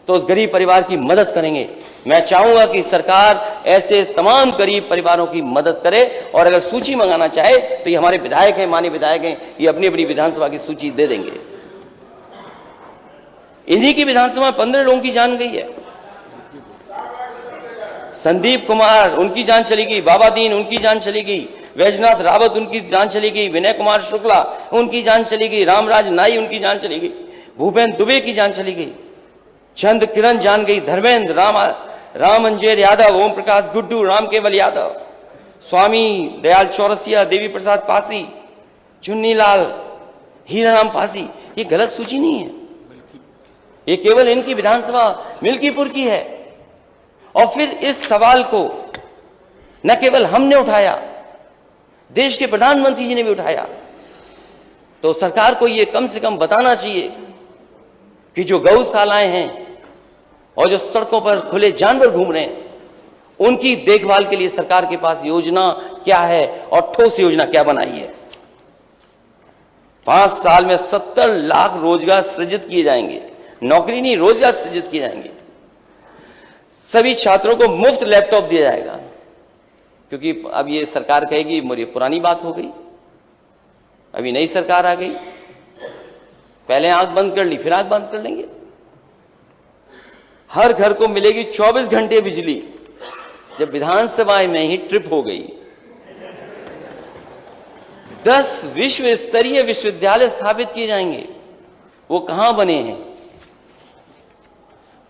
तो उस गरीब परिवार की मदद करेंगे। मैं चाहूंगा कि सरकार ऐसे तमाम गरीब परिवारों की मदद करे। और अगर सूची मंगाना चाहे तो ये हमारे विधायक हैं, माननीय विधायक हैं, ये अपनी अपनी विधानसभा की सूची दे देंगे। इन्हीं की विधानसभा में 15 लोगों की जान गई है। संदीप कुमार उनकी जान चली गई, बाबा दीन उनकी जान चली गई, वैजनाथ रावत उनकी जान चली गई, विनय कुमार शुक्ला उनकी जान चली गई, रामराज नाई उनकी जान चली गई, भूपेंद्र दुबे की जान चली गई, चंद किरण जान गई, धर्मेंद्र राम अंजेर यादव, ओम प्रकाश गुड्डू, राम केवल यादव, स्वामी दयाल चौरसिया, देवी प्रसाद पासी, चुन्नीलाल, हीराराम पासी। ये गलत सूची नहीं है, ये केवल इनकी विधानसभा मिल्कीपुर की है। और फिर इस सवाल को न केवल हमने उठाया, देश के प्रधानमंत्री जी ने भी उठाया। तो सरकार को ये कम से कम बताना चाहिए कि जो गौशालाएं हैं और जो सड़कों पर खुले जानवर घूम रहे हैं, उनकी देखभाल के लिए सरकार के पास योजना क्या है और ठोस योजना क्या बनाई है। 5 साल में 70 लाख रोजगार सृजित किए जाएंगे, नौकरी नहीं रोजगार सृजित किए जाएंगे। सभी छात्रों को मुफ्त लैपटॉप दिया जाएगा, क्योंकि अब ये सरकार कहेगी मेरी पुरानी बात हो गई, अभी नई सरकार आ गई, पहले आंख बंद कर ली फिर आंख बंद कर लेंगे। हर घर को मिलेगी 24 घंटे बिजली। जब विधानसभा में ही ट्रिप हो गई, 10 विश्व स्तरीय विश्वविद्यालय स्थापित किए जाएंगे। वो कहां बने हैं?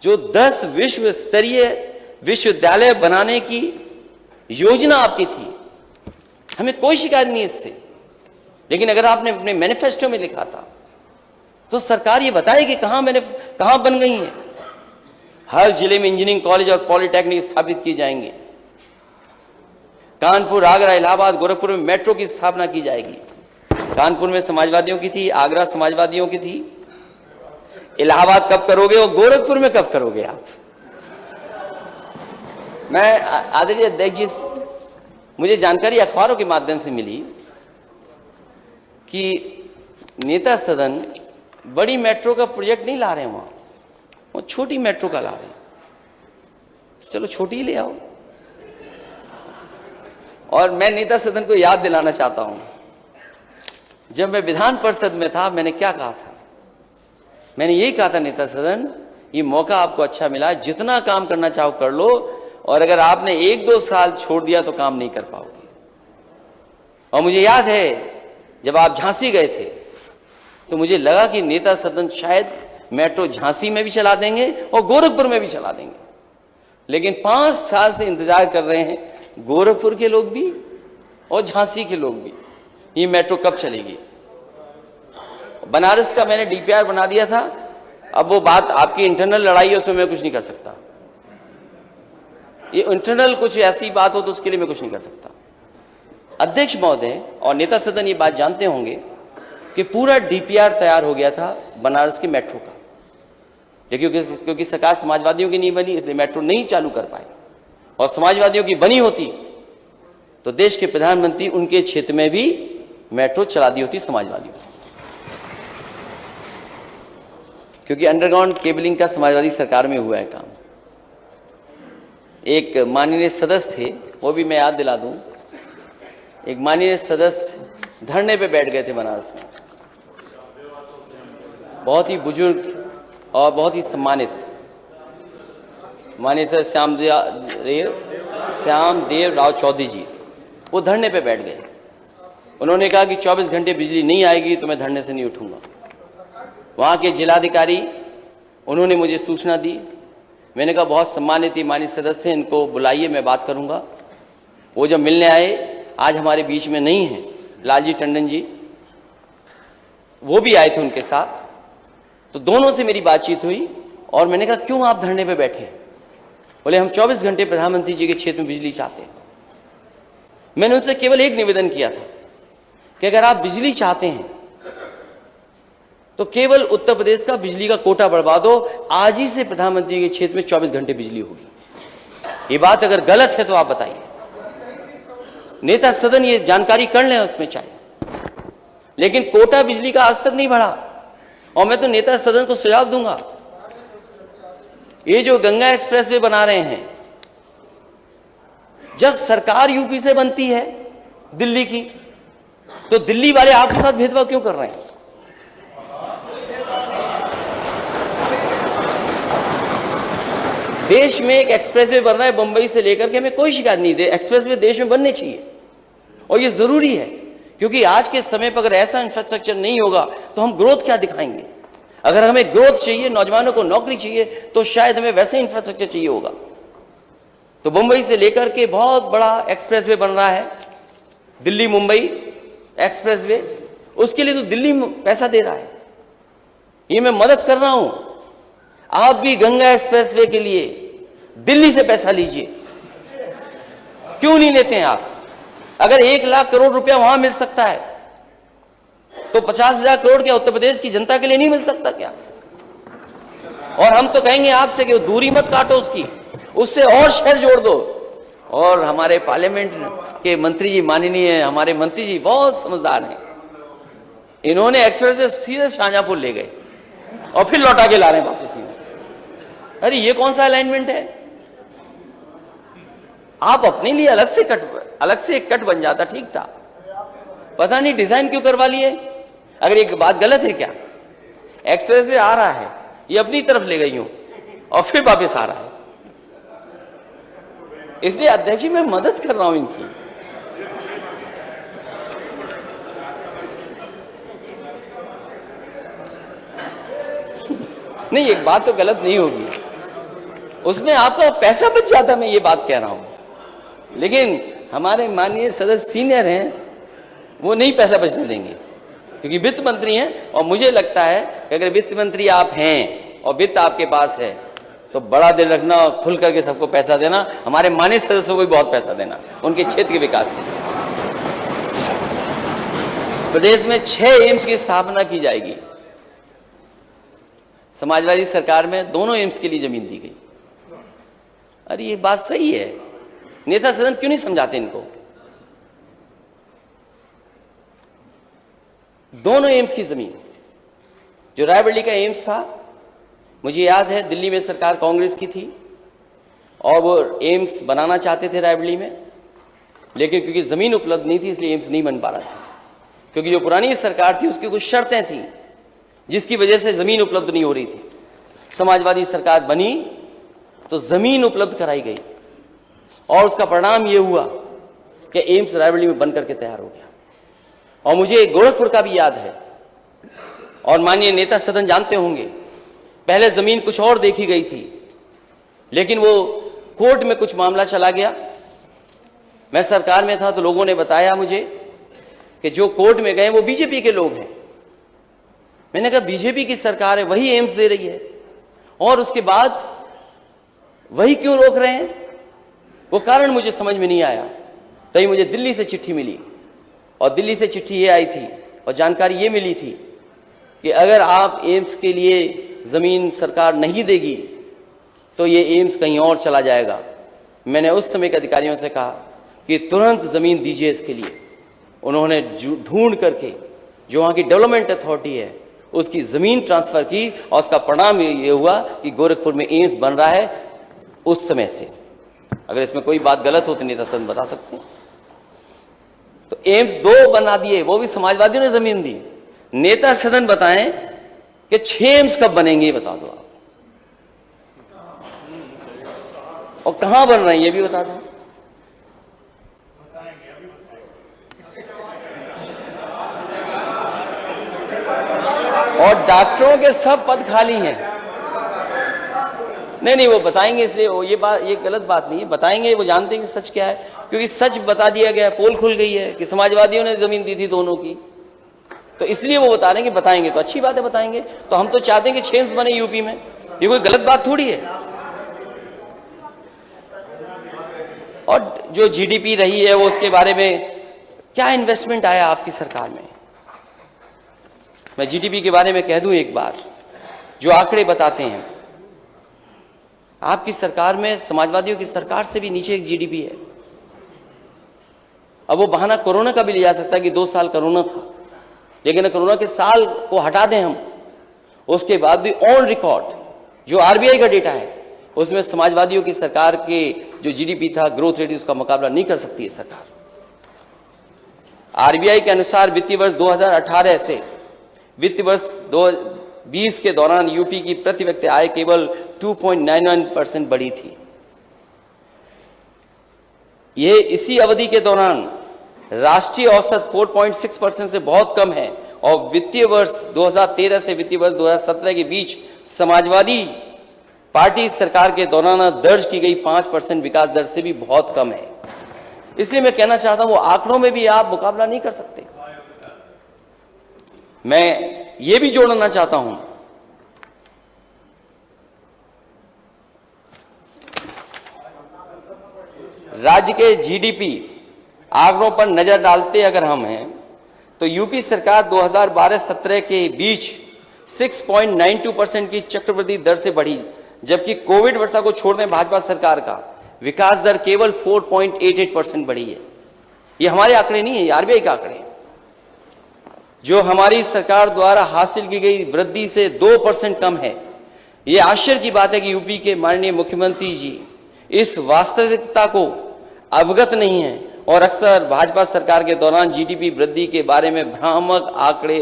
जो 10 विश्व स्तरीय विश्वविद्यालय बनाने की योजना आपकी थी, हमें कोई शिकायत नहीं इससे। लेकिन अगर आपने अपने मैनिफेस्टो में लिखा था तो सरकार ये बताए कि कहां बन गई हैं। हर जिले में इंजीनियरिंग कॉलेज और पॉलिटेक्निक स्थापित किए जाएंगे। कानपुर, आगरा, इलाहाबाद, गोरखपुर में मेट्रो की स्थापना की जाएगी। कानपुर में समाजवादियों की थी, आगरा समाजवादियों की थी। इलाहाबाद कब करोगे और गोरखपुर में कब करोगे आप? मैं आदरणीय अध्यक्ष जी, मुझे जानकारी अखबारों के माध्यम से मिली कि नेता सदन बड़ी मेट्रो का प्रोजेक्ट नहीं ला रहे हैं वहां। वो छोटी मेट्रो का ला रहे हैं, चलो छोटी ही ले आओ। और मैं नेता सदन को याद दिलाना चाहता हूं, जब मैं विधान परिषद में था मैंने क्या कहा था? मैंने यही कहा था, नेता सदन ये मौका आपको अच्छा मिला, जितना काम करना चाहो कर लो, और अगर आपने 1-2 साल छोड़ दिया तो काम नहीं कर पाओगे। और मुझे याद है जब आप झांसी गए थे तो मुझे लगा कि नेता सदन शायद मेट्रो झांसी में भी चला देंगे और गोरखपुर में भी चला देंगे, लेकिन 5 साल से इंतजार कर रहे हैं गोरखपुर के लोग भी और झांसी के लोग भी, ये मेट्रो कब चलेगी। बनारस का मैंने डीपीआर बना दिया था, अब वो बात आपकी इंटरनल लड़ाई है, उसमें मैं कुछ नहीं कर सकता। ये इंटरनल कुछ ऐसी बात हो तो उसके लिए मैं कुछ नहीं कर सकता। अध्यक्ष महोदय और नेता सदन ये बात जानते होंगे कि पूरा डीपीआर तैयार हो गया था बनारस के मेट्रो का, लेकिन क्योंकि सरकार समाजवादियों की नहीं बनी इसलिए मेट्रो नहीं चालू कर पाए, और समाजवादियों की बनी होती तो देश के प्रधानमंत्री उनके क्षेत्र में भी मेट्रो चला दी होती समाजवादियों, क्योंकि अंडरग्राउंड केबलिंग का समाजवादी सरकार में हुआ है काम। एक माननीय सदस्य थे, वो भी मैं याद दिला दूं, एक माननीय सदस्य धरने पे बैठ गए थे बनारस में, बहुत ही बुजुर्ग और बहुत ही सम्मानित माननीय सर श्यामदेव राव चौधरी जी, वो धरने पे बैठ गए। उन्होंने कहा कि 24 घंटे बिजली नहीं आएगी तो मैं धरने से नहीं उठूंगा। वहाँ के जिलाधिकारी उन्होंने मुझे सूचना दी, मैंने कहा बहुत सम्मानित माननीय सदस्य हैं, इनको बुलाइए, मैं बात करूंगा। वो जब मिलने आए, आज हमारे बीच में नहीं है लालजी टंडन जी, वो भी आए थे उनके साथ, तो दोनों से मेरी बातचीत हुई और मैंने कहा क्यों आप धरने पे बैठे? बोले हम 24 घंटे प्रधानमंत्री जी के क्षेत्र में बिजली चाहते हैं। मैंने उनसे केवल एक निवेदन किया था कि अगर आप बिजली चाहते हैं तो केवल उत्तर प्रदेश का बिजली का कोटा बढ़वा दो, आज ही से प्रधानमंत्री के क्षेत्र में 24 घंटे बिजली होगी। ये बात अगर गलत है तो आप बताइए, नेता सदन ये जानकारी कर लें उसमें चाहे, लेकिन कोटा बिजली का आज तक नहीं बढ़ा। और मैं तो नेता सदन को सुझाव दूंगा, ये जो गंगा एक्सप्रेसवे बना रहे हैं, जब सरकार यूपी से बनती है दिल्ली की, तो दिल्ली वाले आपके साथ भेदभाव क्यों कर रहे हैं? देश में एक एक्सप्रेसवे बन रहा है बंबई से लेकर के, हमें कोई शिकायत नहीं दे, एक्सप्रेसवे देश में बनने चाहिए और ये जरूरी है, क्योंकि आज के समय पर अगर ऐसा इंफ्रास्ट्रक्चर नहीं होगा तो हम ग्रोथ क्या दिखाएंगे। अगर हमें ग्रोथ चाहिए, नौजवानों को नौकरी चाहिए, तो शायद हमें वैसे इंफ्रास्ट्रक्चर चाहिए होगा। तो मुंबई से लेकर के बहुत बड़ा एक्सप्रेसवे बन रहा है, दिल्ली मुंबई एक्सप्रेसवे, उसके लिए तो दिल्ली पैसा दे रहा है, ये मैं मदद कर रहा हूं। आप भी गंगा एक्सप्रेसवे के लिए दिल्ली से पैसा लीजिए, क्यों नहीं लेते हैं आप? अगर 1 लाख करोड़ रुपया वहां मिल सकता है तो 50,000 करोड़ क्या उत्तर प्रदेश की जनता के लिए नहीं मिल सकता क्या? और हम तो कहेंगे आपसे कि दूरी मत काटो उसकी, उससे और शहर जोड़ दो। और हमारे पार्लियामेंट के मंत्री जी, माननीय हमारे मंत्री जी बहुत समझदार हैं, इन्होंने एक्सप्रेसवे सीधे शाहजहांपुर ले गए और फिर लौटा के ला रहे हैं वापस। अरे ये कौन सा अलाइनमेंट है? आप अपने लिए अलग से एक कट बन जाता, ठीक था, पता नहीं डिजाइन क्यों करवा लिए। अगर एक बात गलत है क्या? एक्सप्रेसवे आ रहा है, ये अपनी तरफ ले गई हूं और फिर वापस आ रहा है, इसलिए अध्यक्ष जी मैं मदद कर रहा हूं इनकी। नहीं, एक बात तो गलत नहीं होगी, उसमें आपका पैसा बच जाता, मैं ये बात कह रहा हूं, लेकिन हमारे माननीय सदस्य सीनियर हैं, वो नहीं पैसा बचने देंगे, क्योंकि वित्त मंत्री हैं। और मुझे लगता है कि अगर वित्त मंत्री आप हैं और वित्त आपके पास है तो बड़ा दिल रखना और खुल करके सबको पैसा देना, हमारे माननीय सदस्यों को भी बहुत पैसा देना उनके क्षेत्र के विकास के लिए। प्रदेश में 6 एम्स की स्थापना की जाएगी। समाजवादी सरकार में दोनों एम्स के लिए जमीन दी गई। अरे ये बात सही है, नेता सदन क्यों नहीं समझाते इनको? दोनों एम्स की जमीन, जो रायबरेली का एम्स था, मुझे याद है दिल्ली में सरकार कांग्रेस की थी और वो एम्स बनाना चाहते थे रायबरेली में, लेकिन क्योंकि ज़मीन उपलब्ध नहीं थी इसलिए एम्स नहीं बन पा रहा था। क्योंकि जो पुरानी सरकार थी उसकी कुछ शर्तें थी जिसकी वजह से ज़मीन उपलब्ध नहीं हो रही थी। समाजवादी सरकार बनी तो ज़मीन उपलब्ध कराई गई और उसका परिणाम ये हुआ कि एम्स रायबरेली में बन करके तैयार हो गया। और मुझे गोरखपुर का भी याद है और माननीय नेता सदन जानते होंगे, पहले ज़मीन कुछ और देखी गई थी लेकिन वो कोर्ट में कुछ मामला चला गया। मैं सरकार में था तो लोगों ने बताया मुझे कि जो कोर्ट में गए वो बीजेपी के लोग हैं। मैंने कहा बीजेपी की सरकार है, वही एम्स दे रही है और उसके बाद वही क्यों रोक रहे हैं? वो कारण मुझे समझ में नहीं आया। तभी मुझे दिल्ली से चिट्ठी मिली और दिल्ली से चिट्ठी ये आई थी और जानकारी ये मिली थी कि अगर आप एम्स के लिए ज़मीन सरकार नहीं देगी तो ये एम्स कहीं और चला जाएगा। मैंने उस समय के अधिकारियों से कहा कि तुरंत ज़मीन दीजिए इसके लिए। उन्होंने ढूंढ करके जो वहाँ की डेवलपमेंट अथॉरिटी है उसकी ज़मीन ट्रांसफ़र की और उसका परिणाम ये हुआ कि गोरखपुर में एम्स बन रहा है उस समय से। अगर इसमें कोई बात गलत हो तो नेता सदन बता सकते हैं। तो एम्स 2 बना दिए, वो भी समाजवादियों ने ज़मीन दी। नेता सदन बताएं कि 6 एम्स कब बनेंगे ये बता दो आप, और कहां बन रहे हैं ये भी बता दो। और डॉक्टरों के सब पद खाली हैं। नहीं वो बताएंगे, इसलिए ये गलत बात नहीं है, बताएंगे। वो जानते हैं कि सच क्या है, क्योंकि सच बता दिया गया है, पोल खुल गई है कि समाजवादियों ने जमीन दी थी दोनों की, तो इसलिए वो बता रहे हैं कि बताएंगे। तो अच्छी बात है, बताएंगे। तो हम तो चाहते हैं कि 6 एम्स बने यूपी में, ये कोई गलत बात थोड़ी है। और जो जीडीपी रही है वो उसके बारे में क्या इन्वेस्टमेंट आया आपकी सरकार में, मैं जीडीपी के बारे में कह दूं एक बार। जो आंकड़े बताते हैं आपकी सरकार में समाजवादियों की सरकार से भी नीचे एक जीडीपी है। अब वो बहाना कोरोना का भी लिया जा सकता है कि 2 साल कोरोना था, लेकिन कोरोना के साल को हटा दें हम, उसके बाद भी ऑन रिकॉर्ड जो आरबीआई का डेटा है उसमें समाजवादियों की सरकार के जो जीडीपी था, ग्रोथ रेट, उसका मुकाबला नहीं कर सकती है सरकार। आरबीआई के अनुसार वित्तीय वर्ष 2018 से वित्तीय वर्ष 2020 के दौरान यूपी की प्रति व्यक्ति आय केवल 2.99% बढ़ी थी। यह इसी अवधि के दौरान राष्ट्रीय औसत 4.6% से बहुत कम है और वित्तीय वर्ष 2013 से वित्तीय वर्ष 2017 के बीच समाजवादी पार्टी सरकार के दौरान दर्ज की गई 5% विकास दर से भी बहुत कम है। इसलिए मैं कहना चाहता हूं, वो आंकड़ों में भी आप मुकाबला नहीं कर सकते। मैं ये भी जोड़ना चाहता हूं, राज्य के जीडीपी आंकड़ों पर नजर डालते अगर हम हैं तो यूपी सरकार 2012-17 के बीच 6.92% की चक्रवृद्धि दर से बढ़ी, जबकि कोविड वर्षा को छोड़ दें भाजपा सरकार का विकास दर केवल 4.88% बढ़ी है। ये हमारे आंकड़े नहीं है, ये आरबीआई के आंकड़े हैं। जो हमारी सरकार द्वारा हासिल की गई वृद्धि से 2% कम है। ये आश्चर्य की बात है कि यूपी के माननीय मुख्यमंत्री जी इस वास्तविकता को अवगत नहीं है और अक्सर भाजपा सरकार के दौरान जीडीपी वृद्धि के बारे में भ्रामक आंकड़े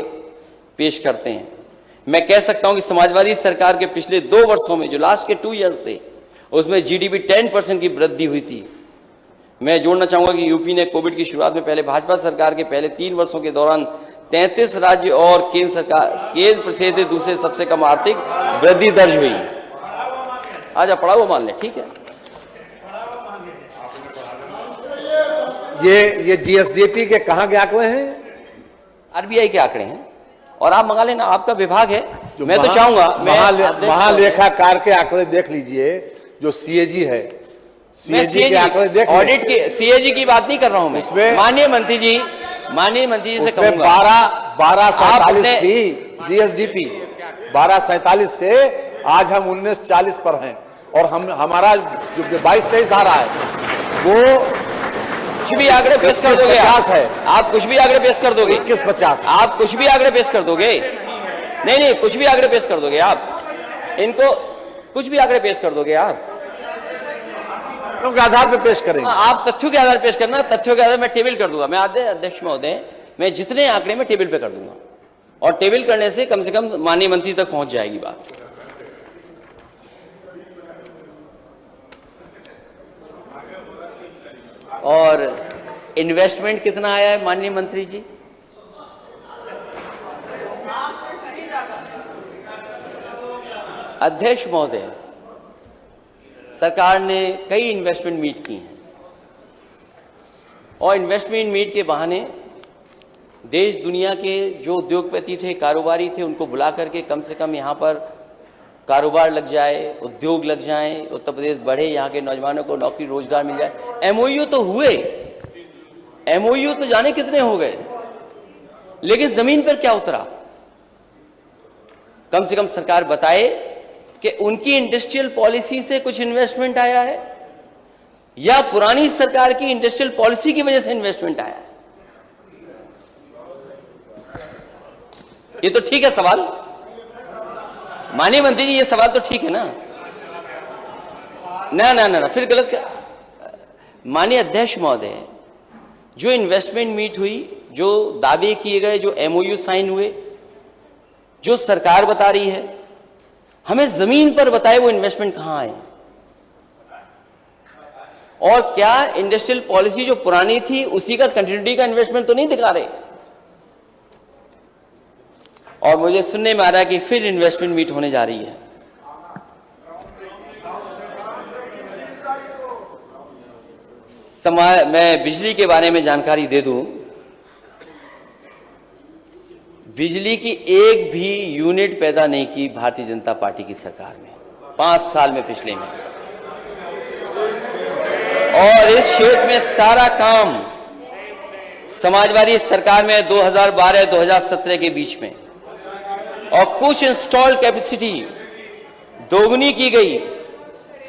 पेश करते हैं। मैं कह सकता हूं कि समाजवादी सरकार के पिछले 2 वर्षों में, जो लास्ट के 2 ईयर्स थे, उसमें जीडीपी 10% की वृद्धि हुई थी। मैं जोड़ना चाहूंगा कि यूपी ने कोविड की शुरुआत में पहले भाजपा सरकार के पहले 3 वर्षों के दौरान 33 राज्य और केंद्र से दूसरे सबसे कम आर्थिक वृद्धि दर्ज हुई। आजा पढ़ा वो मान ले, ठीक है। ये जीएसडीपी के कहां के आंकड़े हैं? आरबीआई के आंकड़े हैं और आप मंगा लेना, आपका विभाग है। मैं तो चाहूंगा महालेखाकार के आंकड़े देख लीजिए, जो सीएजी है, सीएजी के आंकड़े देख, ऑडिट के सीएजी की बात नहीं कर रहा हूं मैं। माननीय मंत्री जी से कहूंगा 1247 थी जीएसडीपी, 1247 से आज हम 1940 पर हैं और हमारा जो 22-23 आ रहा है वो कुछ भी आंकड़े पेश कर दोगे आप कुछ भी आंकड़े पेश कर दोगे 21-50 आप कुछ भी आंकड़े पेश कर दोगे नहीं कुछ भी आंकड़े पेश कर दोगे आप इनको कुछ भी आंकड़े पेश कर दोगे आप, क्योंकि आधार पे पेश करेंगे। आप तथ्यों के आधार पेश करना, तथ्यों के आधार मैं टेबल कर दूंगा। मैं अध्यक्ष महोदय, मैं जितने आंकड़े में टेबल पे कर दूंगा, और टेबल करने से कम माननीय मंत्री तक पहुंच जाएगी बात। और इन्वेस्टमेंट कितना आया है माननीय मंत्री जी? अध्यक्ष महोदय, सरकार ने कई इन्वेस्टमेंट मीट की हैं, और इन्वेस्टमेंट मीट के बहाने देश दुनिया के जो उद्योगपति थे, कारोबारी थे, उनको बुला करके कम से कम यहाँ पर कारोबार लग जाए, उद्योग लग जाए, उत्तर प्रदेश बढ़े, यहाँ के नौजवानों को नौकरी रोजगार मिल जाए। एमओयू तो हुए, एमओयू तो जाने कितने हो गए, लेकिन जमीन पर क्या उतरा? कम से कम सरकार बताए कि उनकी इंडस्ट्रियल पॉलिसी से कुछ इन्वेस्टमेंट आया है, या पुरानी सरकार की इंडस्ट्रियल पॉलिसी की वजह से इन्वेस्टमेंट आया है। ये तो ठीक है सवाल, माननीय मंत्री जी, ये सवाल तो ठीक है ना? ना ना ना, फिर गलत क्या? माननीय अध्यक्ष महोदय, जो इन्वेस्टमेंट मीट हुई, जो दावे किए गए, जो एमओयू साइन हुए, जो सरकार बता रही है, हमें जमीन पर बताए वो इन्वेस्टमेंट कहां आए, और क्या इंडस्ट्रियल पॉलिसी जो पुरानी थी उसी का कंटिन्यूटी का इन्वेस्टमेंट तो नहीं दिखा रहे। और मुझे सुनने में आ रहा है कि फिर इन्वेस्टमेंट मीट होने जा रही है। मैं बिजली के बारे में जानकारी दे दूं, बिजली की एक भी यूनिट पैदा नहीं की भारतीय जनता पार्टी की सरकार में 5 साल में, पिछले में। और इस क्षेत्र में सारा काम समाजवादी सरकार में 2012-2017 के बीच में, और कुछ इंस्टॉल कैपेसिटी दोगुनी की गई,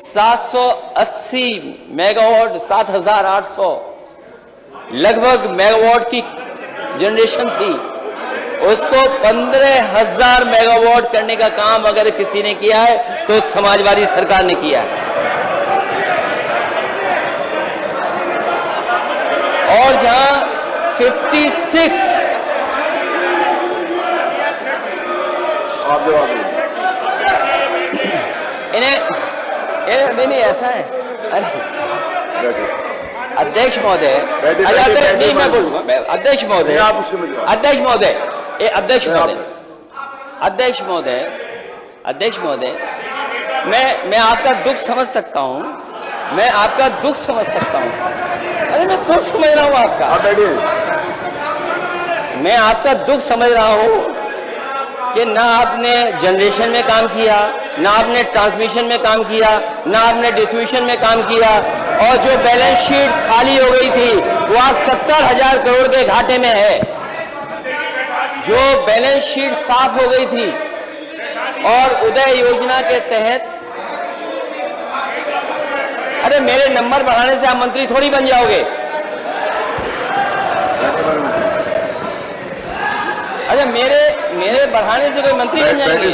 780 मेगावाट, 7,800 लगभग मेगावाट की जनरेशन थी, उसको 15,000 मेगावाट करने का काम अगर किसी ने किया है तो समाजवादी सरकार ने किया है। और जहां 56 नहीं ऐसा है। अध्यक्ष महोदय, नहीं मैं बोलूंगा, अध्यक्ष महोदय, अध्यक्ष महोदय, अध्यक्ष महोदय, अध्यक्ष महोदय, अध्यक्ष महोदय, मैं आपका दुख समझ सकता हूं, मैं आपका दुख समझ सकता हूं। अरे मैं दुख समझ रहा हूं आपका, मैं आपका दुख समझ रहा हूं कि ना आपने जनरेशन में काम किया, ना आपने ट्रांसमिशन में काम किया, ना आपने डिस्ट्रीब्यूशन में काम किया, और जो बैलेंस शीट खाली हो गई थी वो आज 70,000 करोड़ के घाटे में है। जो बैलेंस शीट साफ हो गई थी, और उदय योजना के तहत, अरे मेरे नंबर बढ़ाने से आप मंत्री थोड़ी बन जाओगे। अच्छा, मेरे बढ़ाने से कोई मंत्री बन जाएंगे?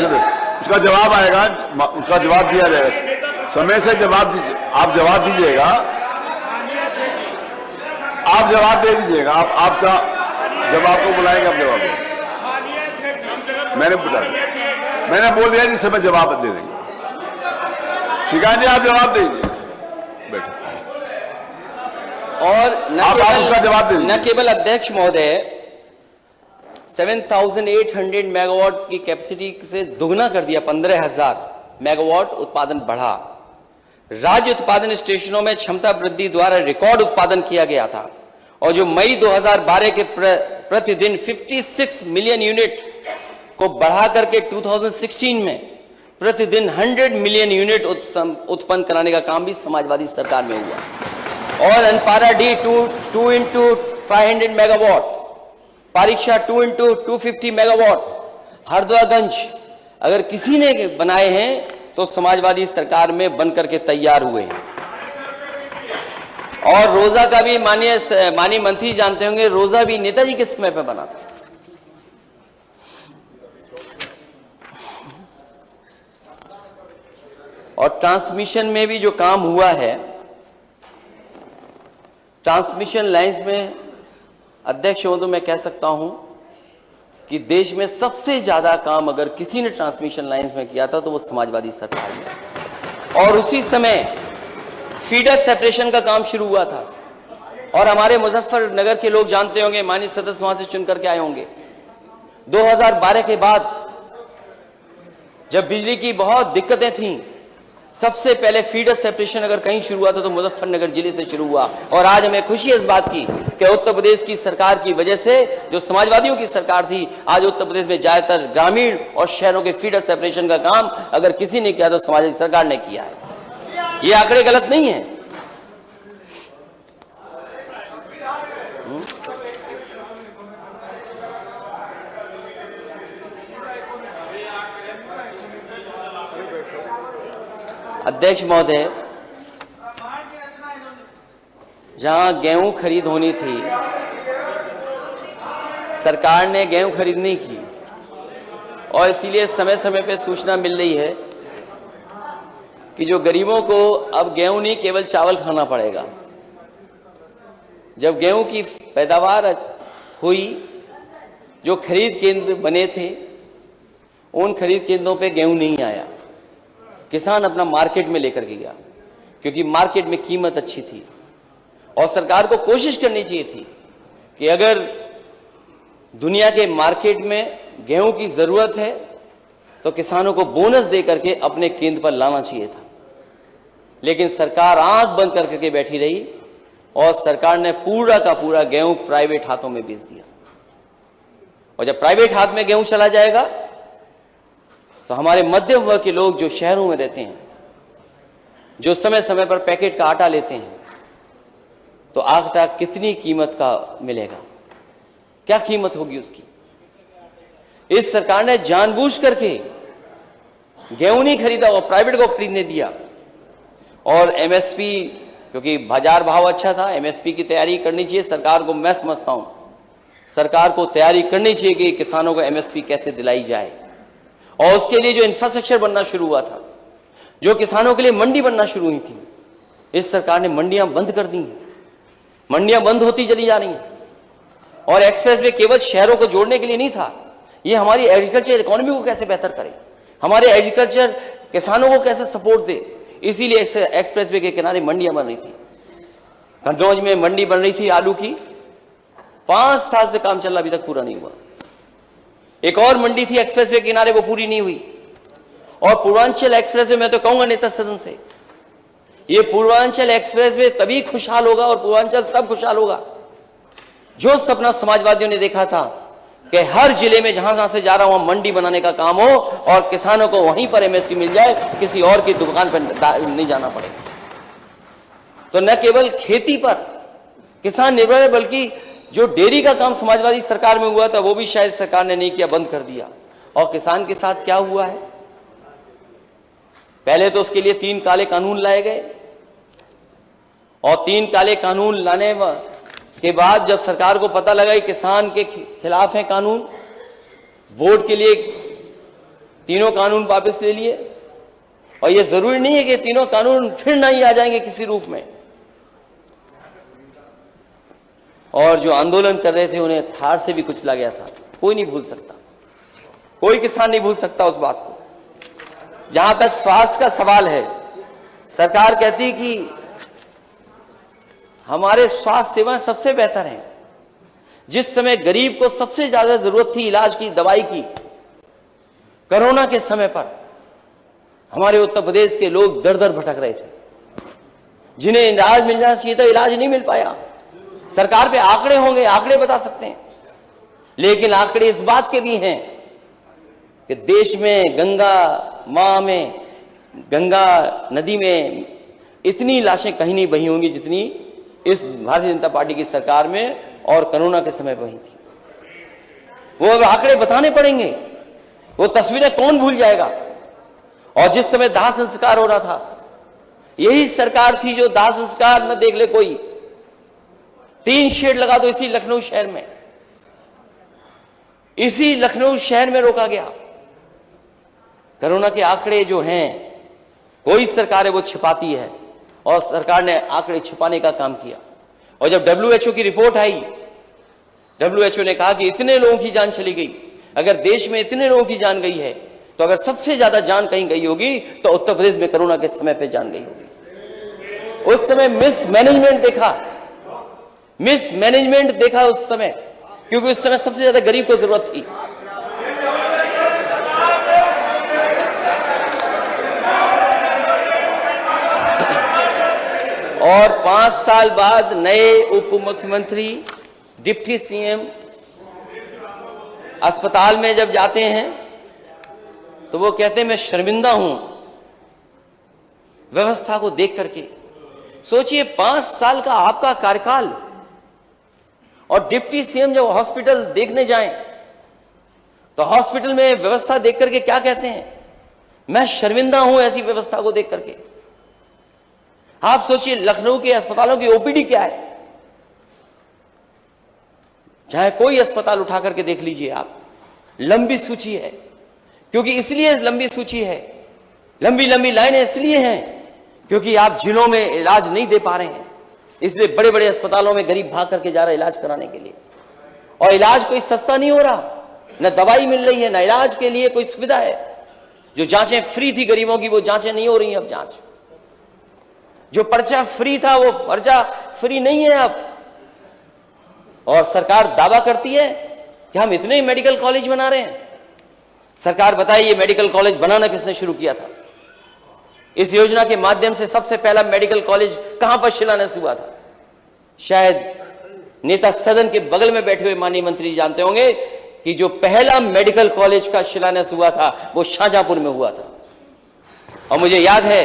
उसका जवाब आएगा, उसका जवाब दिया जाएगा, समय से जवाब दीजिए, आप जवाब दीजिएगा, आप जवाब दे दीजिएगा, आपका जब आपको बुलाएंगे आप जवाब देंगे। मैंने बोल दिया जिस समय जवाब दे देंगे। श्रीकांत जी आप जवाब दीजिए, बैठो। और न केवल अध्यक्ष महोदय, 7,800 मेगावाट की कैपेसिटी से दुगना कर दिया, 15,000 मेगावाट उत्पादन बढ़ा। राज्य उत्पादन स्टेशनों में क्षमता वृद्धि द्वारा रिकॉर्ड उत्पादन किया गया था, और जो मई 2012 के प्रतिदिन 56 मिलियन यूनिट को बढ़ा करके 2016 में प्रतिदिन 100 मिलियन यूनिट उत्पन्न कराने का काम भी समाजवादी सरकार में हुआ। और अनपारा डी 2 into 500 मेगावाट, परीक्षा 2 into 250 मेगावाट, हरदोगंज अगर किसी ने बनाए हैं तो समाजवादी सरकार में बन करके तैयार हुए हैं। और रोजा का भी माननीय मंत्री जानते होंगे, रोजा भी नेताजी के समय पे बना था। और ट्रांसमिशन में भी जो काम हुआ है, ट्रांसमिशन लाइंस में अध्यक्ष महोदय मैं कह सकता हूं कि देश में सबसे ज्यादा काम अगर किसी ने ट्रांसमिशन लाइंस में किया था तो वो समाजवादी सरकार ने। और उसी समय फीडर सेपरेशन का काम शुरू हुआ था। और हमारे मुजफ्फरनगर के लोग जानते होंगे, माननीय सदस्य वहां से चुन करके आए होंगे, 2012 के बाद जब बिजली की बहुत दिक्कतें थीं, सबसे पहले फीडर सेपरेशन अगर कहीं शुरू हुआ था तो मुजफ्फरनगर जिले से शुरू हुआ। और आज हमें खुशी है इस बात की कि उत्तर प्रदेश की सरकार की वजह से, जो समाजवादियों की सरकार थी, आज उत्तर प्रदेश में ज्यादातर ग्रामीण और शहरों के फीडर सेपरेशन का काम अगर किसी ने किया तो समाजवादी सरकार ने किया है। ये आंकड़े गलत नहीं है। अध्यक्ष महोदय, जहां गेहूं खरीद होनी थी, सरकार ने गेहूं खरीद नहीं की और इसीलिए समय समय पे सूचना मिल रही है कि जो गरीबों को अब गेहूं नहीं केवल चावल खाना पड़ेगा। जब गेहूं की पैदावार हुई, जो खरीद केंद्र बने थे, उन खरीद केंद्रों पे गेहूं नहीं आया। किसान अपना मार्केट में लेकर के गया क्योंकि मार्केट में कीमत अच्छी थी। और सरकार को कोशिश करनी चाहिए थी कि अगर दुनिया के मार्केट में गेहूं की जरूरत है तो किसानों को बोनस दे करके अपने केंद्र पर लाना चाहिए था। लेकिन सरकार आंख बंद करके बैठी रही और सरकार ने पूरा का पूरा गेहूं प्राइवेट हाथों में बेच दिया। और जब प्राइवेट हाथ में गेहूं चला जाएगा तो हमारे मध्यम वर्ग के लोग जो शहरों में रहते हैं, जो समय समय पर पैकेट का आटा लेते हैं, तो आटा कितनी कीमत का मिलेगा, क्या कीमत होगी उसकी। इस सरकार ने जानबूझ करके गेहूं नहीं खरीदा और प्राइवेट को खरीदने दिया। और एमएसपी, क्योंकि बाजार भाव अच्छा था, एमएसपी की तैयारी करनी चाहिए सरकार को। मैं समझता हूं सरकार को तैयारी करनी चाहिए कि किसानों को एमएसपी कैसे दिलाई जाए। और उसके लिए जो इंफ्रास्ट्रक्चर बनना शुरू हुआ था, जो किसानों के लिए मंडी बनना शुरू हुई थी, इस सरकार ने मंडियां बंद कर दी हैं। मंडियां बंद होती चली जा रही हैं। और एक्सप्रेस वे केवल शहरों को जोड़ने के लिए नहीं था, ये हमारी एग्रीकल्चर इकोनॉमी को कैसे बेहतर करे, हमारे एग्रीकल्चर किसानों को कैसे सपोर्ट दे, इसीलिए एक्सप्रेस वे के किनारे मंडियां बन रही थी। कन्नौज में मंडी बन रही थी आलू की, 5 साल से काम चल रहा, अभी तक पूरा नहीं हुआ। एक और मंडी थी एक्सप्रेस वे किनारे, वो पूरी नहीं हुई। और पूर्वांचल एक्सप्रेस वे, मैं तो कहूंगा नेता सदन से, ये पूर्वांचल एक्सप्रेस वे तभी खुशहाल होगा और पूर्वांचल तब खुशहाल होगा जो सपना समाजवादियों ने देखा था कि हर जिले में जहां जहां से जा रहा हूं वहां मंडी बनाने का काम हो और किसानों को वहीं पर एमएसपी मिल जाए, किसी और की दुकान पर नहीं जाना पड़े। तो न केवल खेती पर किसान निर्भर है, बल्कि जो डेयरी का काम समाजवादी सरकार में हुआ था वो भी शायद सरकार ने नहीं किया, बंद कर दिया। और किसान के साथ क्या हुआ है, पहले तो उसके लिए 3 काले कानून लाए गए और 3 काले कानून लाने के बाद जब सरकार को पता लगा कि किसान के खिलाफ है कानून, वोट के लिए तीनों कानून वापस ले लिए। और ये जरूरी नहीं है कि तीनों कानून फिर नहीं आ जाएंगे किसी रूप में। और जो आंदोलन कर रहे थे उन्हें थार से भी कुचला गया था, कोई नहीं भूल सकता, कोई किसान नहीं भूल सकता उस बात को। जहां तक स्वास्थ्य का सवाल है, सरकार कहती कि हमारे स्वास्थ्य सेवाएं सबसे बेहतर हैं। जिस समय गरीब को सबसे ज्यादा जरूरत थी इलाज की, दवाई की, कोरोना के समय पर हमारे उत्तर प्रदेश के लोग दर दर भटक रहे थे। जिन्हें इलाज मिल जाना चाहिए था, इलाज नहीं मिल पाया। सरकार पे आंकड़े होंगे, आंकड़े बता सकते हैं, लेकिन आंकड़े इस बात के भी हैं कि देश में गंगा मां में, गंगा नदी में इतनी लाशें कहीं नहीं बही होंगी जितनी इस भारतीय जनता पार्टी की सरकार में और कोरोना के समय बही थी। वो अब आंकड़े बताने पड़ेंगे, वो तस्वीरें कौन भूल जाएगा। और जिस समय दाह संस्कार हो रहा था, यही सरकार थी जो दाह संस्कार न देख ले कोई, 3 शेड लगा दो इसी लखनऊ शहर में, इसी लखनऊ शहर में रोका गया। कोरोना के आंकड़े जो हैं कोई सरकार है वो छिपाती है, और सरकार ने आंकड़े छिपाने का काम किया। और जब WHO की रिपोर्ट आई, WHO ने कहा कि इतने लोगों की जान चली गई। अगर देश में इतने लोगों की जान गई है, तो अगर सबसे ज्यादा जान कहीं गई होगी तो उत्तर प्रदेश में कोरोना के समय पे जान गई होगी। उस समय मिसमैनेजमेंट देखा उस समय, क्योंकि उस समय सबसे ज्यादा गरीब को जरूरत थी। और 5 साल बाद नए उप मुख्यमंत्री, डिप्टी सीएम अस्पताल में जब जाते हैं तो वो कहते हैं मैं शर्मिंदा हूं व्यवस्था को देख करके। सोचिए 5 साल का आपका कार्यकाल, और डिप्टी सीएम जब हॉस्पिटल देखने जाएं तो हॉस्पिटल में व्यवस्था देख करके क्या कहते हैं, मैं शर्मिंदा हूं ऐसी व्यवस्था को देख करके। आप सोचिए लखनऊ के अस्पतालों की ओपीडी क्या है, चाहे कोई अस्पताल उठा करके देख लीजिए आप, लंबी सूची है। क्योंकि इसलिए लंबी सूची है, लंबी लंबी लाइनें इसलिए हैं क्योंकि आप जिलों में इलाज नहीं दे पा रहे हैं, इसलिए बड़े बड़े अस्पतालों में गरीब भाग करके जा रहा है इलाज कराने के लिए। और इलाज कोई सस्ता नहीं हो रहा, न दवाई मिल रही है, न इलाज के लिए कोई सुविधा है। जो जांचें फ्री थी गरीबों की, वो जांचें नहीं हो रही हैं अब। जांच जो पर्चा फ्री था वो पर्चा फ्री नहीं है अब। और सरकार दावा करती है कि हम इतने मेडिकल कॉलेज बना रहे हैं। सरकार बताइए मेडिकल कॉलेज बनाना किसने शुरू किया था? इस योजना के माध्यम से सबसे पहला मेडिकल कॉलेज कहां पर शिलान्यास हुआ था? शायद नेता सदन के बगल में बैठे हुए माननीय मंत्री जानते होंगे कि जो पहला मेडिकल कॉलेज का शिलान्यास हुआ था वो शाहजहांपुर में हुआ था। और मुझे याद है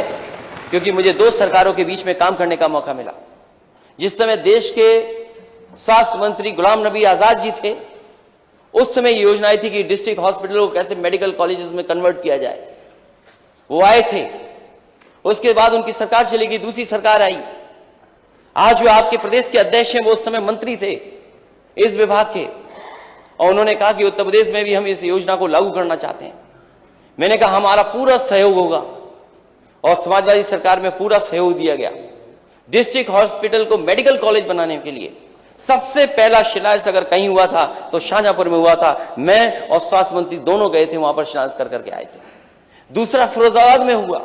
क्योंकि मुझे 2 सरकारों के बीच में काम करने का मौका मिला। जिस समय देश के स्वास्थ्य मंत्री गुलाम नबी आजाद जी थे, उस समय योजना आई थी कि डिस्ट्रिक्ट हॉस्पिटलों को कैसे मेडिकल कॉलेजेस में कन्वर्ट किया जाए। वो आए थे, उसके बाद उनकी सरकार चली गई, दूसरी सरकार आई। आज जो आपके प्रदेश के अध्यक्ष हैं वो उस समय मंत्री थे इस विभाग के, और उन्होंने कहा कि उत्तर प्रदेश में भी हम इस योजना को लागू करना चाहते हैं। मैंने कहा हमारा पूरा सहयोग होगा, और समाजवादी सरकार में पूरा सहयोग दिया गया। डिस्ट्रिक्ट हॉस्पिटल को मेडिकल कॉलेज बनाने के लिए सबसे पहला शिलान्यास अगर कहीं हुआ था तो शाहजहांपुर में हुआ था। मैं और स्वास्थ्य मंत्री दोनों गए थे, वहां पर शिलान्यास कर करके आए थे। दूसरा फिरोजाबाद में हुआ,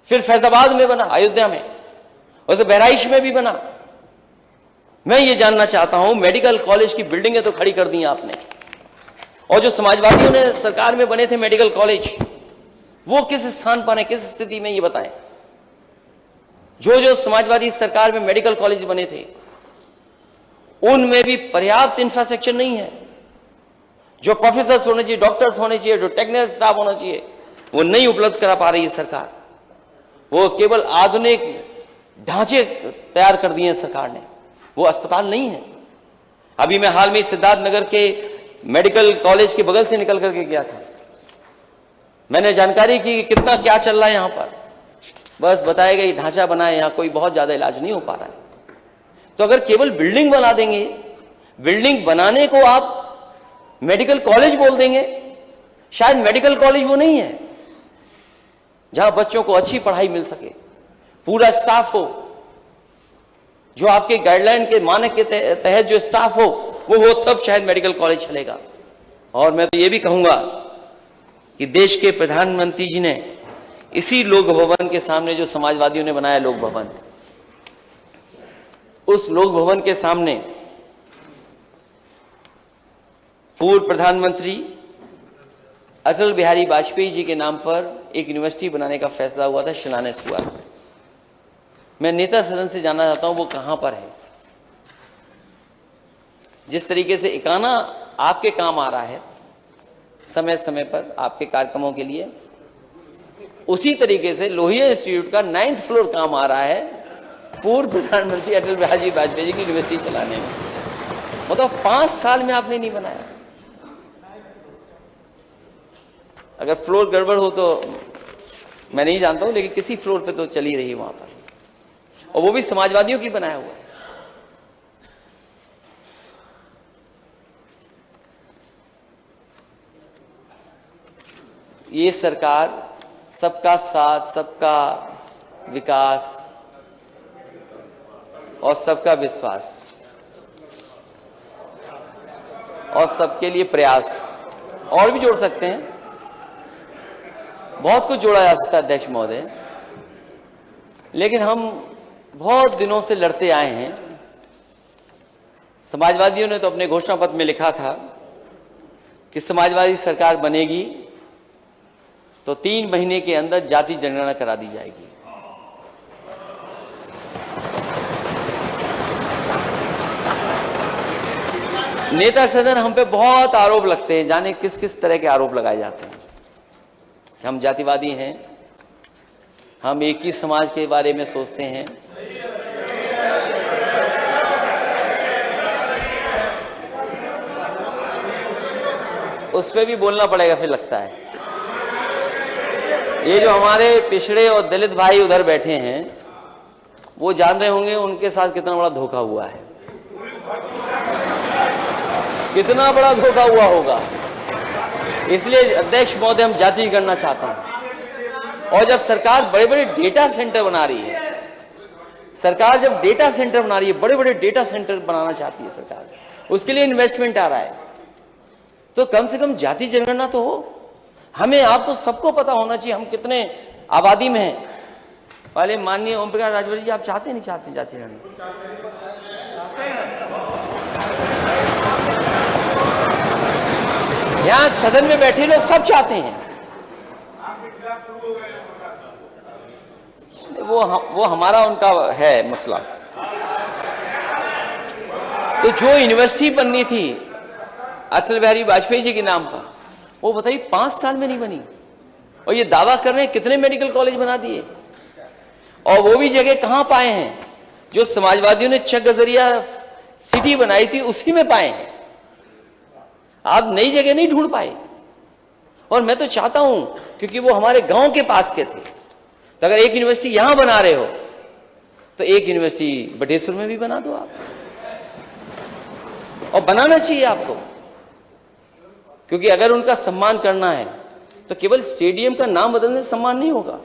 फिर फैजाबाद में बना, अयोध्या में, और बहराइच में भी बना। मैं ये जानना चाहता हूं, मेडिकल कॉलेज की बिल्डिंगें तो खड़ी कर दी आपने, और जो समाजवादियों ने सरकार में बने थे मेडिकल कॉलेज, वो किस स्थान पर है, किस स्थिति में, ये बताएं। जो समाजवादी सरकार में मेडिकल कॉलेज बने थे उनमें भी पर्याप्त इंफ्रास्ट्रक्चर नहीं है। जो प्रोफेसर्स होने चाहिए, डॉक्टर्स होने चाहिए, जो टेक्निकल स्टाफ होना चाहिए, वो नहीं उपलब्ध करा पा रही है सरकार। वो केवल आधुनिक ढांचे तैयार कर दिए सरकार ने, वो अस्पताल नहीं है। अभी मैं हाल में सिद्धार्थनगर के मेडिकल कॉलेज के बगल से निकल करके गया था। मैंने जानकारी की कि कितना क्या चल रहा है यहां पर। बस बताया गया ढांचा बना है, यहां कोई बहुत ज्यादा इलाज नहीं हो पा रहा है। तो अगर केवल बिल्डिंग बना देंगे, बिल्डिंग बनाने को आप मेडिकल कॉलेज बोल देंगे, शायद मेडिकल कॉलेज वो नहीं है जहां बच्चों को अच्छी पढ़ाई मिल सके, पूरा स्टाफ हो, जो आपके गाइडलाइन के मानक के तहत जो स्टाफ हो वो हो, तब शायद मेडिकल कॉलेज चलेगा। और मैं तो ये भी कहूंगा कि देश के प्रधानमंत्री जी ने इसी लोक भवन के सामने जो समाजवादियों ने बनाया लोक भवन, उस लोक भवन के सामने पूर्व प्रधानमंत्री अटल बिहारी वाजपेयी जी के नाम पर एक यूनिवर्सिटी बनाने का फैसला हुआ था, शिलान्यास हुआ था। मैं नेता सदन से जानना चाहता हूं वो कहां पर है। जिस तरीके से इकाना आपके काम आ रहा है समय समय पर आपके कार्यक्रमों के लिए, उसी तरीके से लोहिया इंस्टीट्यूट का 9th फ्लोर काम आ रहा है पूर्व प्रधानमंत्री अटल बिहारी वाजपेयी जी की यूनिवर्सिटी चलाने में। मतलब 5 साल में आपने नहीं बनाया। अगर फ्लोर गड़बड़ हो तो मैं नहीं जानता हूं, लेकिन किसी फ्लोर पे तो चल ही रही है वहां पर, और वो भी समाजवादियों की बनाया हुआ। ये सरकार सबका साथ, सबका विकास और सबका विश्वास और सबके लिए प्रयास, और भी जोड़ सकते हैं, बहुत कुछ जोड़ा जा सकता है अध्यक्ष महोदय। लेकिन हम बहुत दिनों से लड़ते आए हैं। समाजवादियों ने तो अपने घोषणा पत्र में लिखा था कि समाजवादी सरकार बनेगी तो 3 महीने के अंदर जाति जनगणना करा दी जाएगी। नेता सदन हम पे बहुत आरोप लगते हैं, जाने किस किस तरह के आरोप लगाए जाते हैं कि हम जातिवादी हैं, हम एक ही समाज के बारे में सोचते हैं। उस पर भी बोलना पड़ेगा फिर लगता है। ये जो हमारे पिछड़े और दलित भाई उधर बैठे हैं वो जान रहे होंगे उनके साथ कितना बड़ा धोखा हुआ है, कितना बड़ा धोखा हुआ होगा। इसलिए अध्यक्ष महोदय हम जाति करना चाहता हूं। और जब सरकार बड़े बड़े डेटा सेंटर बना रही है, सरकार जब डेटा सेंटर बना रही है, बड़े बड़े डेटा सेंटर बनाना चाहती है सरकार, उसके लिए इन्वेस्टमेंट आ रहा है, तो कम से कम जाति जनगणना तो हो। हमें आपको सबको पता होना चाहिए हम कितने आबादी में हैं। पहले माननीय ओम प्रकाश राजभर जी, आप चाहते नहीं चाहते जाति जनगणना? यहां सदन में बैठे लोग सब चाहते हैं। वो हमारा उनका है मसला। तो जो यूनिवर्सिटी बननी थी अटल बिहारी वाजपेयी जी के नाम पर, वो बताइए 5 साल में नहीं बनी। और ये दावा कर रहे हैं कितने मेडिकल कॉलेज बना दिए, और वो भी जगह कहां पाए हैं जो समाजवादियों ने चक गजरिया सिटी बनाई थी उसी में पाए हैं। आप नई जगह नहीं ढूंढ पाए। और मैं तो चाहता हूं, क्योंकि वो हमारे गांव के पास के थे, तो अगर एक यूनिवर्सिटी यहां बना रहे हो तो एक यूनिवर्सिटी बटेश्वर में भी बना दो आप, और बनाना चाहिए आपको। क्योंकि अगर उनका सम्मान करना है तो केवल स्टेडियम का नाम बदलने से सम्मान नहीं होगा।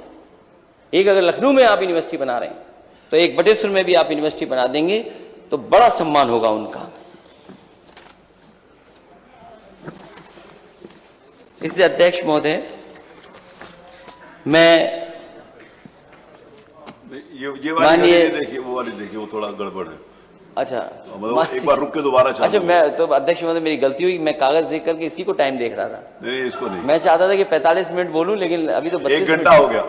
एक अगर लखनऊ में आप यूनिवर्सिटी बना रहे हैं तो एक बटेश्वर में भी आप यूनिवर्सिटी बना देंगे तो बड़ा सम्मान होगा उनका। इसलिए अध्यक्ष महोदय, मैं ये वाली देखिए, वो वाली देखिए, वो थोड़ा गड़बड़ है। अच्छा, मतलब एक बार रुक के दोबारा चालू। अच्छा, मैं तो अध्यक्ष महोदय मेरी गलती हुई, मैं कागज देख करके इसी को टाइम देख रहा था। नहीं, इसको नहीं। मैं चाहता था कि 45 मिनट बोलूं, लेकिन अभी तो 1 घंटा हो गया।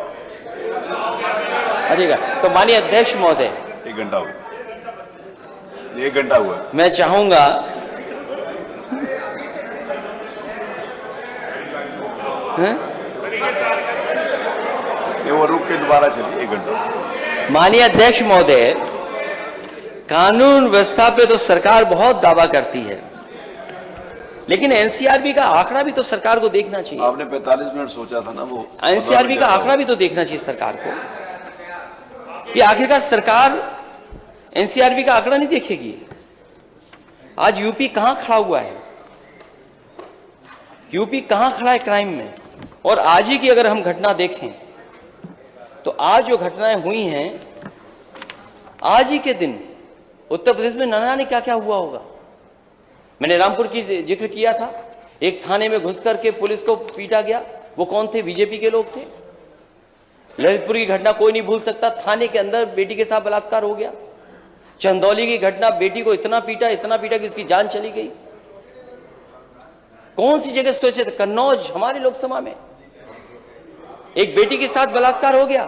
अच्छा, तो माननीय अध्यक्ष महोदय, 1 घंटा हो गया, 1 घंटा हुआ। मैं चाहूंगा वो रुक के दोबारा चलिए 1 घंटा। माननीय अध्यक्ष महोदय, कानून व्यवस्था पे तो सरकार बहुत दावा करती है, लेकिन एनसीआरबी का आंकड़ा भी तो सरकार को देखना चाहिए। आपने 45 मिनट सोचा था ना, वो एनसीआरबी का आंकड़ा भी तो देखना चाहिए सरकार को कि आखिरकार सरकार एनसीआरबी का आंकड़ा नहीं देखेगी। आज यूपी कहां खड़ा हुआ है, यूपी कहां खड़ा है क्राइम में। और आज ही की अगर हम घटना देखें तो आज जो घटनाएं हुई हैं, आज ही के दिन उत्तर प्रदेश में न जाने क्या क्या हुआ होगा। मैंने रामपुर की जिक्र किया था, एक थाने में घुस करके पुलिस को पीटा गया। वो कौन थे? बीजेपी के लोग थे। ललितपुर की घटना कोई नहीं भूल सकता, थाने के अंदर बेटी के साथ बलात्कार हो गया। चंदौली की घटना, बेटी को इतना पीटा कि उसकी जान चली गई। कौन सी जगह सुरक्षित? कन्नौज हमारे लोकसभा में एक बेटी के साथ बलात्कार हो गया,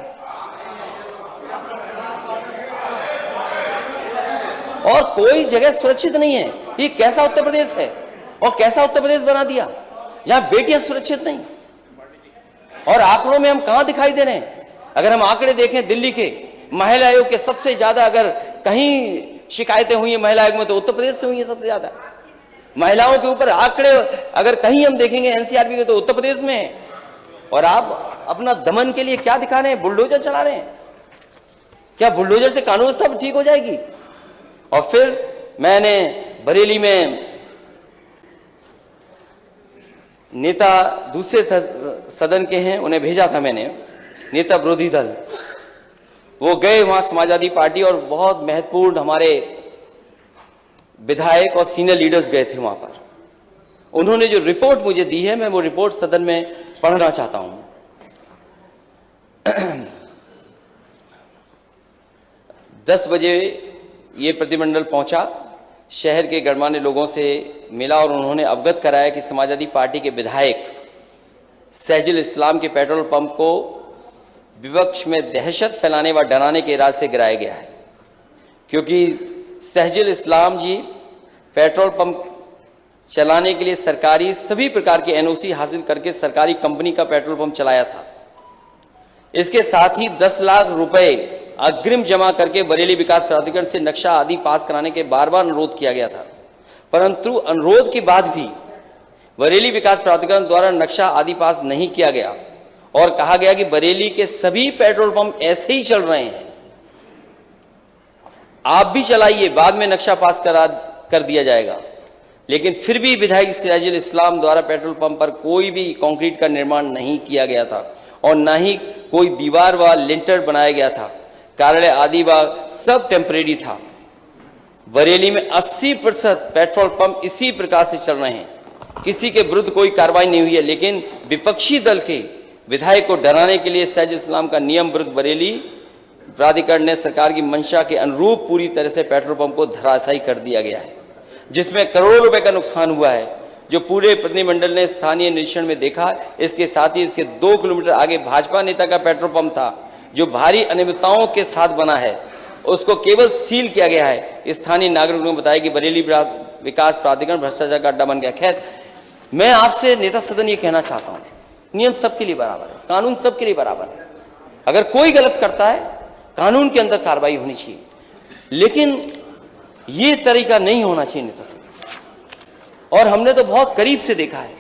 और कोई जगह सुरक्षित नहीं है। ये कैसा उत्तर प्रदेश है, और कैसा उत्तर प्रदेश बना दिया जहां बेटियां सुरक्षित नहीं। और आंकड़ों में हम कहां दिखाई दे रहे हैं? अगर हम आंकड़े देखें दिल्ली के महिला आयोग के, सबसे ज्यादा अगर कहीं शिकायतें हुई है महिला आयोग में तो उत्तर प्रदेश से हुई है सबसे ज्यादा। महिलाओं के ऊपर आंकड़े अगर कहीं हम देखेंगे एनसीआरबी के तो उत्तर प्रदेश में है। और आप अपना दमन के लिए क्या दिखा रहे हैं? बुलडोजर चला रहे हैं। क्या बुलडोजर से कानून व्यवस्था ठीक हो जाएगी? और फिर मैंने बरेली में नेता दूसरे सदन के हैं, उन्हें भेजा था मैंने, नेता विरोधी दल वो गए वहां समाजवादी पार्टी, और बहुत महत्वपूर्ण हमारे विधायक और सीनियर लीडर्स गए थे वहां पर। उन्होंने जो रिपोर्ट मुझे दी है, मैं वो रिपोर्ट सदन में पढ़ना चाहता हूं। 10 बजे ये प्रतिनिधिमंडल पहुंचा, शहर के गणमान्य लोगों से मिला और उन्होंने अवगत कराया कि समाजवादी पार्टी के विधायक सहजुल इस्लाम के पेट्रोल पंप को विपक्ष में दहशत फैलाने व डराने के इरादे से गिराया गया है, क्योंकि सहजुल इस्लाम जी पेट्रोल पंप चलाने के लिए सरकारी सभी प्रकार की एनओसी हासिल करके सरकारी कंपनी का पेट्रोल पंप चलाया था। इसके साथ ही 10 लाख रुपए अग्रिम जमा करके बरेली विकास प्राधिकरण से नक्शा आदि पास कराने के बार बार अनुरोध किया गया था, परंतु अनुरोध के बाद भी बरेली विकास प्राधिकरण द्वारा नक्शा आदि पास नहीं किया गया और कहा गया कि बरेली के सभी पेट्रोल पंप ऐसे ही चल रहे हैं, आप भी चलाइए, बाद में नक्शा पास कर दिया जाएगा। लेकिन फिर भी विधायक सिराजुल इस्लाम द्वारा पेट्रोल पंप पर कोई भी कंक्रीट का निर्माण नहीं किया गया था और न ही कोई दीवार व लिंटर बनाया गया था। कार्यालय आदि व सब टेम्परेरी था। बरेली में 80% पेट्रोल पंप इसी प्रकार से चल रहे हैं, किसी के विरुद्ध कोई कार्रवाई नहीं हुई है। लेकिन विपक्षी दल के विधायक को डराने के लिए सहजुल इस्लाम का नियम विरुद्ध बरेली प्राधिकरण ने सरकार की मंशा के अनुरूप पूरी तरह से पेट्रोल पंप को धराशायी कर दिया गया है, जिसमें करोड़ों रुपए का नुकसान हुआ है, जो पूरे प्रतिनिधिमंडल ने स्थानीय निरीक्षण में देखा। इसके साथ ही इसके 2 किलोमीटर आगे भाजपा नेता का पेट्रोल पंप था, जो भारी अनियमितताओं के साथ बना है, उसको केवल सील किया गया है। स्थानीय नागरिकों ने बताया कि बरेली विकास प्राधिकरण भ्रष्टाचार का अड्डा बन गया। खैर, मैं आपसे नेता सदन ये कहना चाहता हूं, नियम सबके लिए बराबर है, कानून सबके लिए बराबर है। अगर कोई गलत करता है, कानून के अंदर कार्रवाई होनी चाहिए, लेकिन ये तरीका नहीं होना चाहिए नेता सदन। और हमने तो बहुत करीब से देखा है,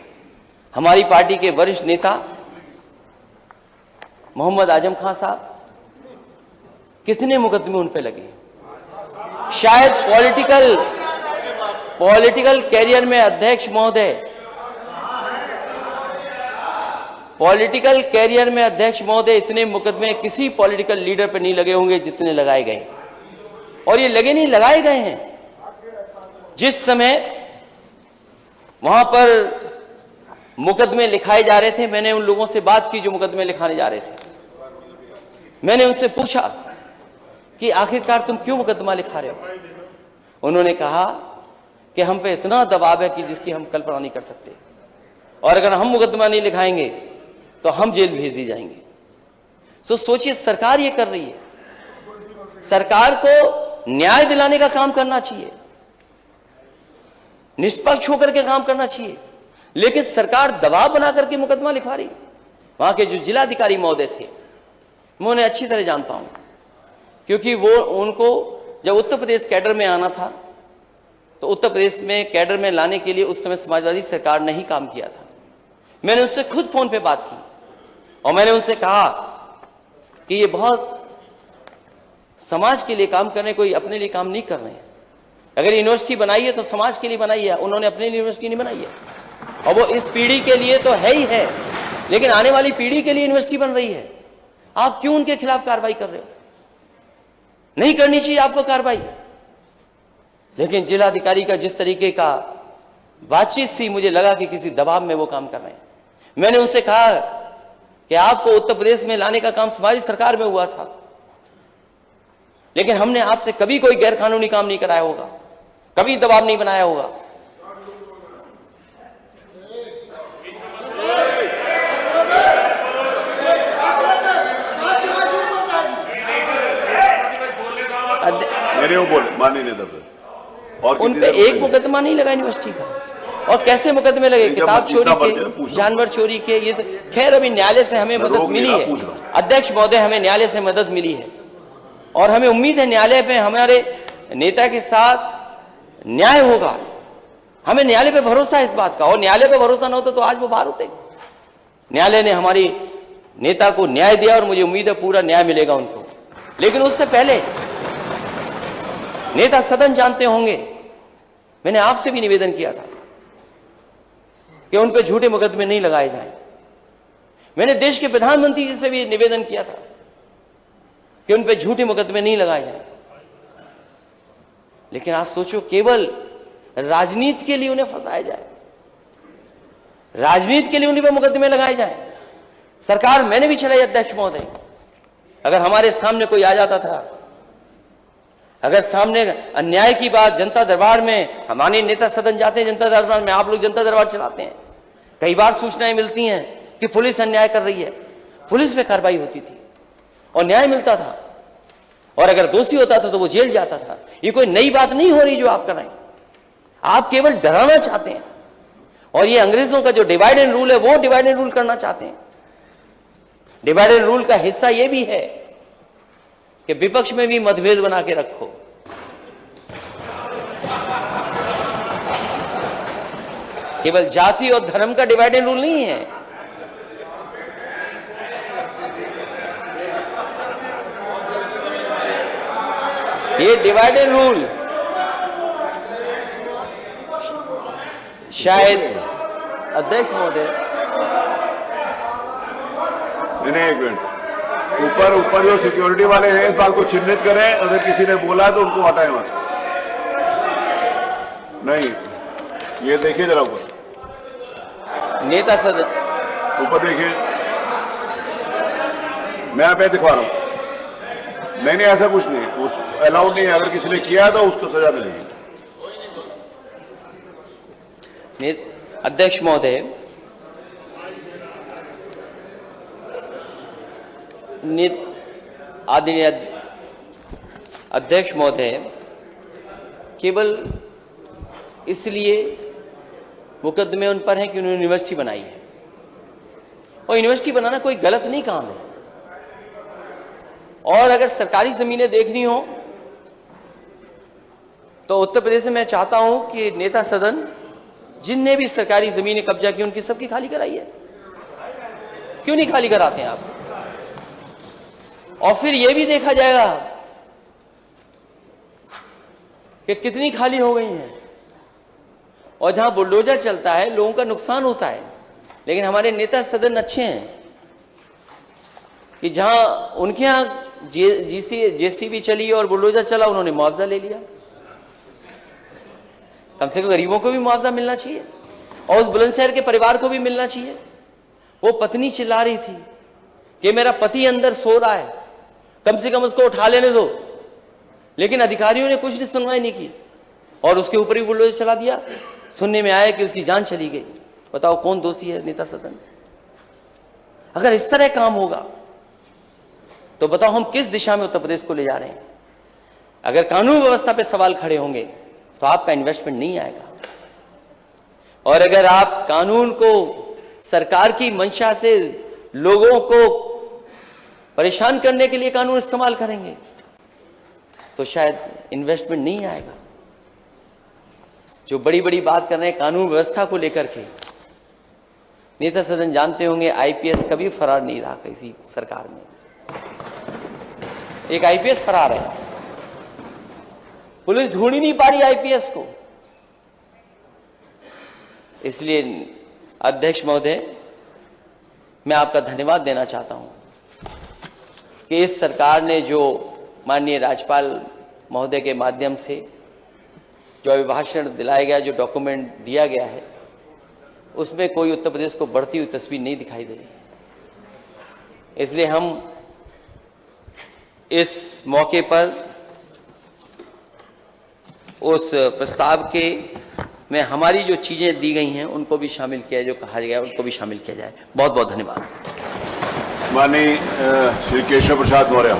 हमारी पार्टी के वरिष्ठ नेता मोहम्मद आजम खान साहब, कितने मुकदमे उन पे लगे। शायद पॉलिटिकल कैरियर में अध्यक्ष महोदय इतने मुकदमे किसी पॉलिटिकल लीडर पे नहीं लगे होंगे जितने लगाए गए। और ये लगे नहीं, लगाए गए हैं। जिस समय वहां पर मुकदमे लिखाए जा रहे थे, मैंने उन लोगों से बात की जो मुकदमे लिखाने जा रहे थे। मैंने उनसे पूछा कि आखिरकार तुम क्यों मुकदमा लिखा रहे हो। उन्होंने कहा कि हम पे इतना दबाव है कि जिसकी हम कल्पना नहीं कर सकते, और अगर हम मुकदमा नहीं लिखाएंगे तो हम जेल भेज दी जाएंगे। सोचिए, सरकार ये कर रही है। सरकार को न्याय दिलाने का काम करना चाहिए, निष्पक्ष होकर के काम करना चाहिए, लेकिन सरकार दबाव बना करके मुकदमा लिखा रही। वहां के जो जिलाधिकारी महोदय थे, मैं उन्हें अच्छी तरह जानता हूं, क्योंकि उनको जब उत्तर प्रदेश कैडर में आना था, तो उत्तर प्रदेश में कैडर में लाने के लिए उस समय समाजवादी सरकार ने ही काम किया था। मैंने उनसे खुद फोन पे बात की और मैंने उनसे कहा कि ये बहुत समाज के लिए काम कर रहे हैं, कोई अपने लिए काम नहीं कर रहे हैं। अगर यूनिवर्सिटी बनाई है तो समाज के लिए बनाई है, उन्होंने अपने लिए यूनिवर्सिटी नहीं बनाई है। और वो इस पीढ़ी के लिए तो है ही है, लेकिन आने वाली पीढ़ी के लिए यूनिवर्सिटी बन रही है। आप क्यों उनके खिलाफ कार्रवाई कर रहे हो? नहीं करनी चाहिए आपको कार्रवाई। लेकिन जिलाधिकारी का जिस तरीके का बातचीत थी, मुझे लगा कि किसी दबाव में वो काम कर रहे हैं। मैंने उनसे कहा कि आपको उत्तर प्रदेश में लाने का काम समाजी सरकार में हुआ था, लेकिन हमने आपसे कभी कोई गैर कानूनी काम नहीं कराया होगा, कभी दबाव नहीं बनाया होगा। माननीय नेता और उन पे एक मुकदमा नहीं लगा यूनिवर्सिटी का, और कैसे मुकदमे लगे? किताब चोरी के, जानवर चोरी के, ये खैर अभी न्यायालय से हमें मदद मिली है। अध्यक्ष महोदय, हमें न्यायालय से मदद मिली है और हमें उम्मीद है न्यायालय पे हमारे नेता के साथ न्याय होगा। हमें न्यायालय पे भरोसा है इस बात का, और न्यायालय पे भरोसा न होता तो आज वो बाहर होते। न्यायालय ने हमारी नेता को न्याय दिया और मुझे उम्मीद है पूरा न्याय मिलेगा उनको। लेकिन उससे पहले नेता सदन जानते होंगे, मैंने आपसे भी निवेदन किया था कि उन पे झूठे मुकदमे नहीं लगाए जाएं। मैंने देश के प्रधानमंत्री जी से भी निवेदन किया था कि उन पे झूठे मुकदमे नहीं लगाए जाए, लेकिन आप सोचो केवल राजनीति के लिए उन्हें फंसाया जाए, राजनीति के लिए उन्हीं पे मुकदमे लगाए जाए। सरकार मैंने भी चलाई अध्यक्ष महोदय, अगर हमारे सामने कोई आ जाता था, अगर सामने अन्याय की बात जनता दरबार में, हमारे नेता सदन जाते हैं जनता दरबार में, आप लोग जनता दरबार चलाते हैं, कई बार सूचनाएं मिलती हैं कि पुलिस अन्याय कर रही है, पुलिस पे कार्रवाई होती थी और न्याय मिलता था, और अगर दोषी होता था तो वो जेल जाता था। ये कोई नई बात नहीं हो रही जो आप कर रहे हैं, आप केवल डराना चाहते हैं, और ये अंग्रेजों का जो डिवाइड एंड रूल है वो डिवाइड एंड रूल करना चाहते हैं। डिवाइड एंड रूल का हिस्सा ये भी है कि विपक्ष में भी मतभेद बना के रखो। केवल जाति और धर्म का डिवाइड एंड रूल नहीं है, ये डिवाइड एंड रूल शायद अध्यक्ष महोदय, नहीं एक मिनट, ऊपर जो सिक्योरिटी वाले हैं इस बात को चिन्हित करें, अगर किसी ने बोला तो उनको हटाएं वहां से। नहीं, ये देखिए जरा ऊपर, नेता सदन ऊपर देखिए, मैं आप दिखवा रहा हूं, नहीं ऐसा कुछ नहीं, उस अलाउड नहीं है, अगर किसी ने किया तो उसको सजा मिलेगी। अध्यक्ष महोदय, आदरणीय अध्यक्ष महोदय, केवल इसलिए मुकदमे उन पर हैं कि उन्होंने यूनिवर्सिटी बनाई है, और यूनिवर्सिटी बनाना कोई गलत नहीं काम है, और अगर सरकारी जमीनें देखनी हो तो उत्तर प्रदेश में मैं चाहता हूं कि नेता सदन जिनने भी सरकारी जमीनें कब्जा की उनकी सबकी खाली कराइए। क्यों नहीं खाली कराते हैं आप? और फिर यह भी देखा जाएगा कि कितनी खाली हो गई हैं, और जहां बुलडोजर चलता है लोगों का नुकसान होता है, लेकिन हमारे नेता सदन अच्छे हैं कि जहां उनके यहां जेसीबी चली और बुलडोजर चला, उन्होंने मुआवजा ले लिया। कम से कम गरीबों को भी मुआवजा मिलना चाहिए, और उस बुलंदशहर के परिवार को भी मिलना चाहिए। वो पत्नी चिल्ला रही थी कि मेरा पति अंदर सो रहा है, कम से कम उसको उठा लेने दो, लेकिन अधिकारियों ने कुछ सुनवाई नहीं की और उसके ऊपर ही बुलडोजर चला दिया। सुनने में आया कि उसकी जान चली गई। बताओ कौन दोषी है? नेता सदन। अगर इस तरह काम होगा तो बताओ हम किस दिशा में उत्तर प्रदेश को ले जा रहे हैं? अगर कानून व्यवस्था पे सवाल खड़े होंगे तो आपका इन्वेस्टमेंट नहीं आएगा, और अगर आप कानून को सरकार की मंशा से लोगों को परेशान करने के लिए कानून इस्तेमाल करेंगे तो शायद इन्वेस्टमेंट नहीं आएगा। जो बड़ी बड़ी बात कर रहे हैं कानून व्यवस्था को लेकर के, नेता सदन जानते होंगे आईपीएस कभी फरार नहीं रहा किसी सरकार में। एक आईपीएस फरार है, पुलिस ढूंढ ही नहीं पा रही आईपीएस को। इसलिए अध्यक्ष महोदय, मैं आपका धन्यवाद देना चाहता हूं कि इस सरकार ने जो माननीय राज्यपाल महोदय के माध्यम से जो अभिभाषण दिलाया गया, जो डॉक्यूमेंट दिया गया है, उसमें कोई उत्तर प्रदेश को बढ़ती हुई तस्वीर नहीं दिखाई दे रही। इसलिए हम इस मौके पर उस प्रस्ताव के में हमारी जो चीजें दी गई हैं उनको भी शामिल किया, जो कहा गया उनको भी शामिल किया जाए। बहुत बहुत धन्यवाद। माननीय श्री केशव प्रसाद मौर्य।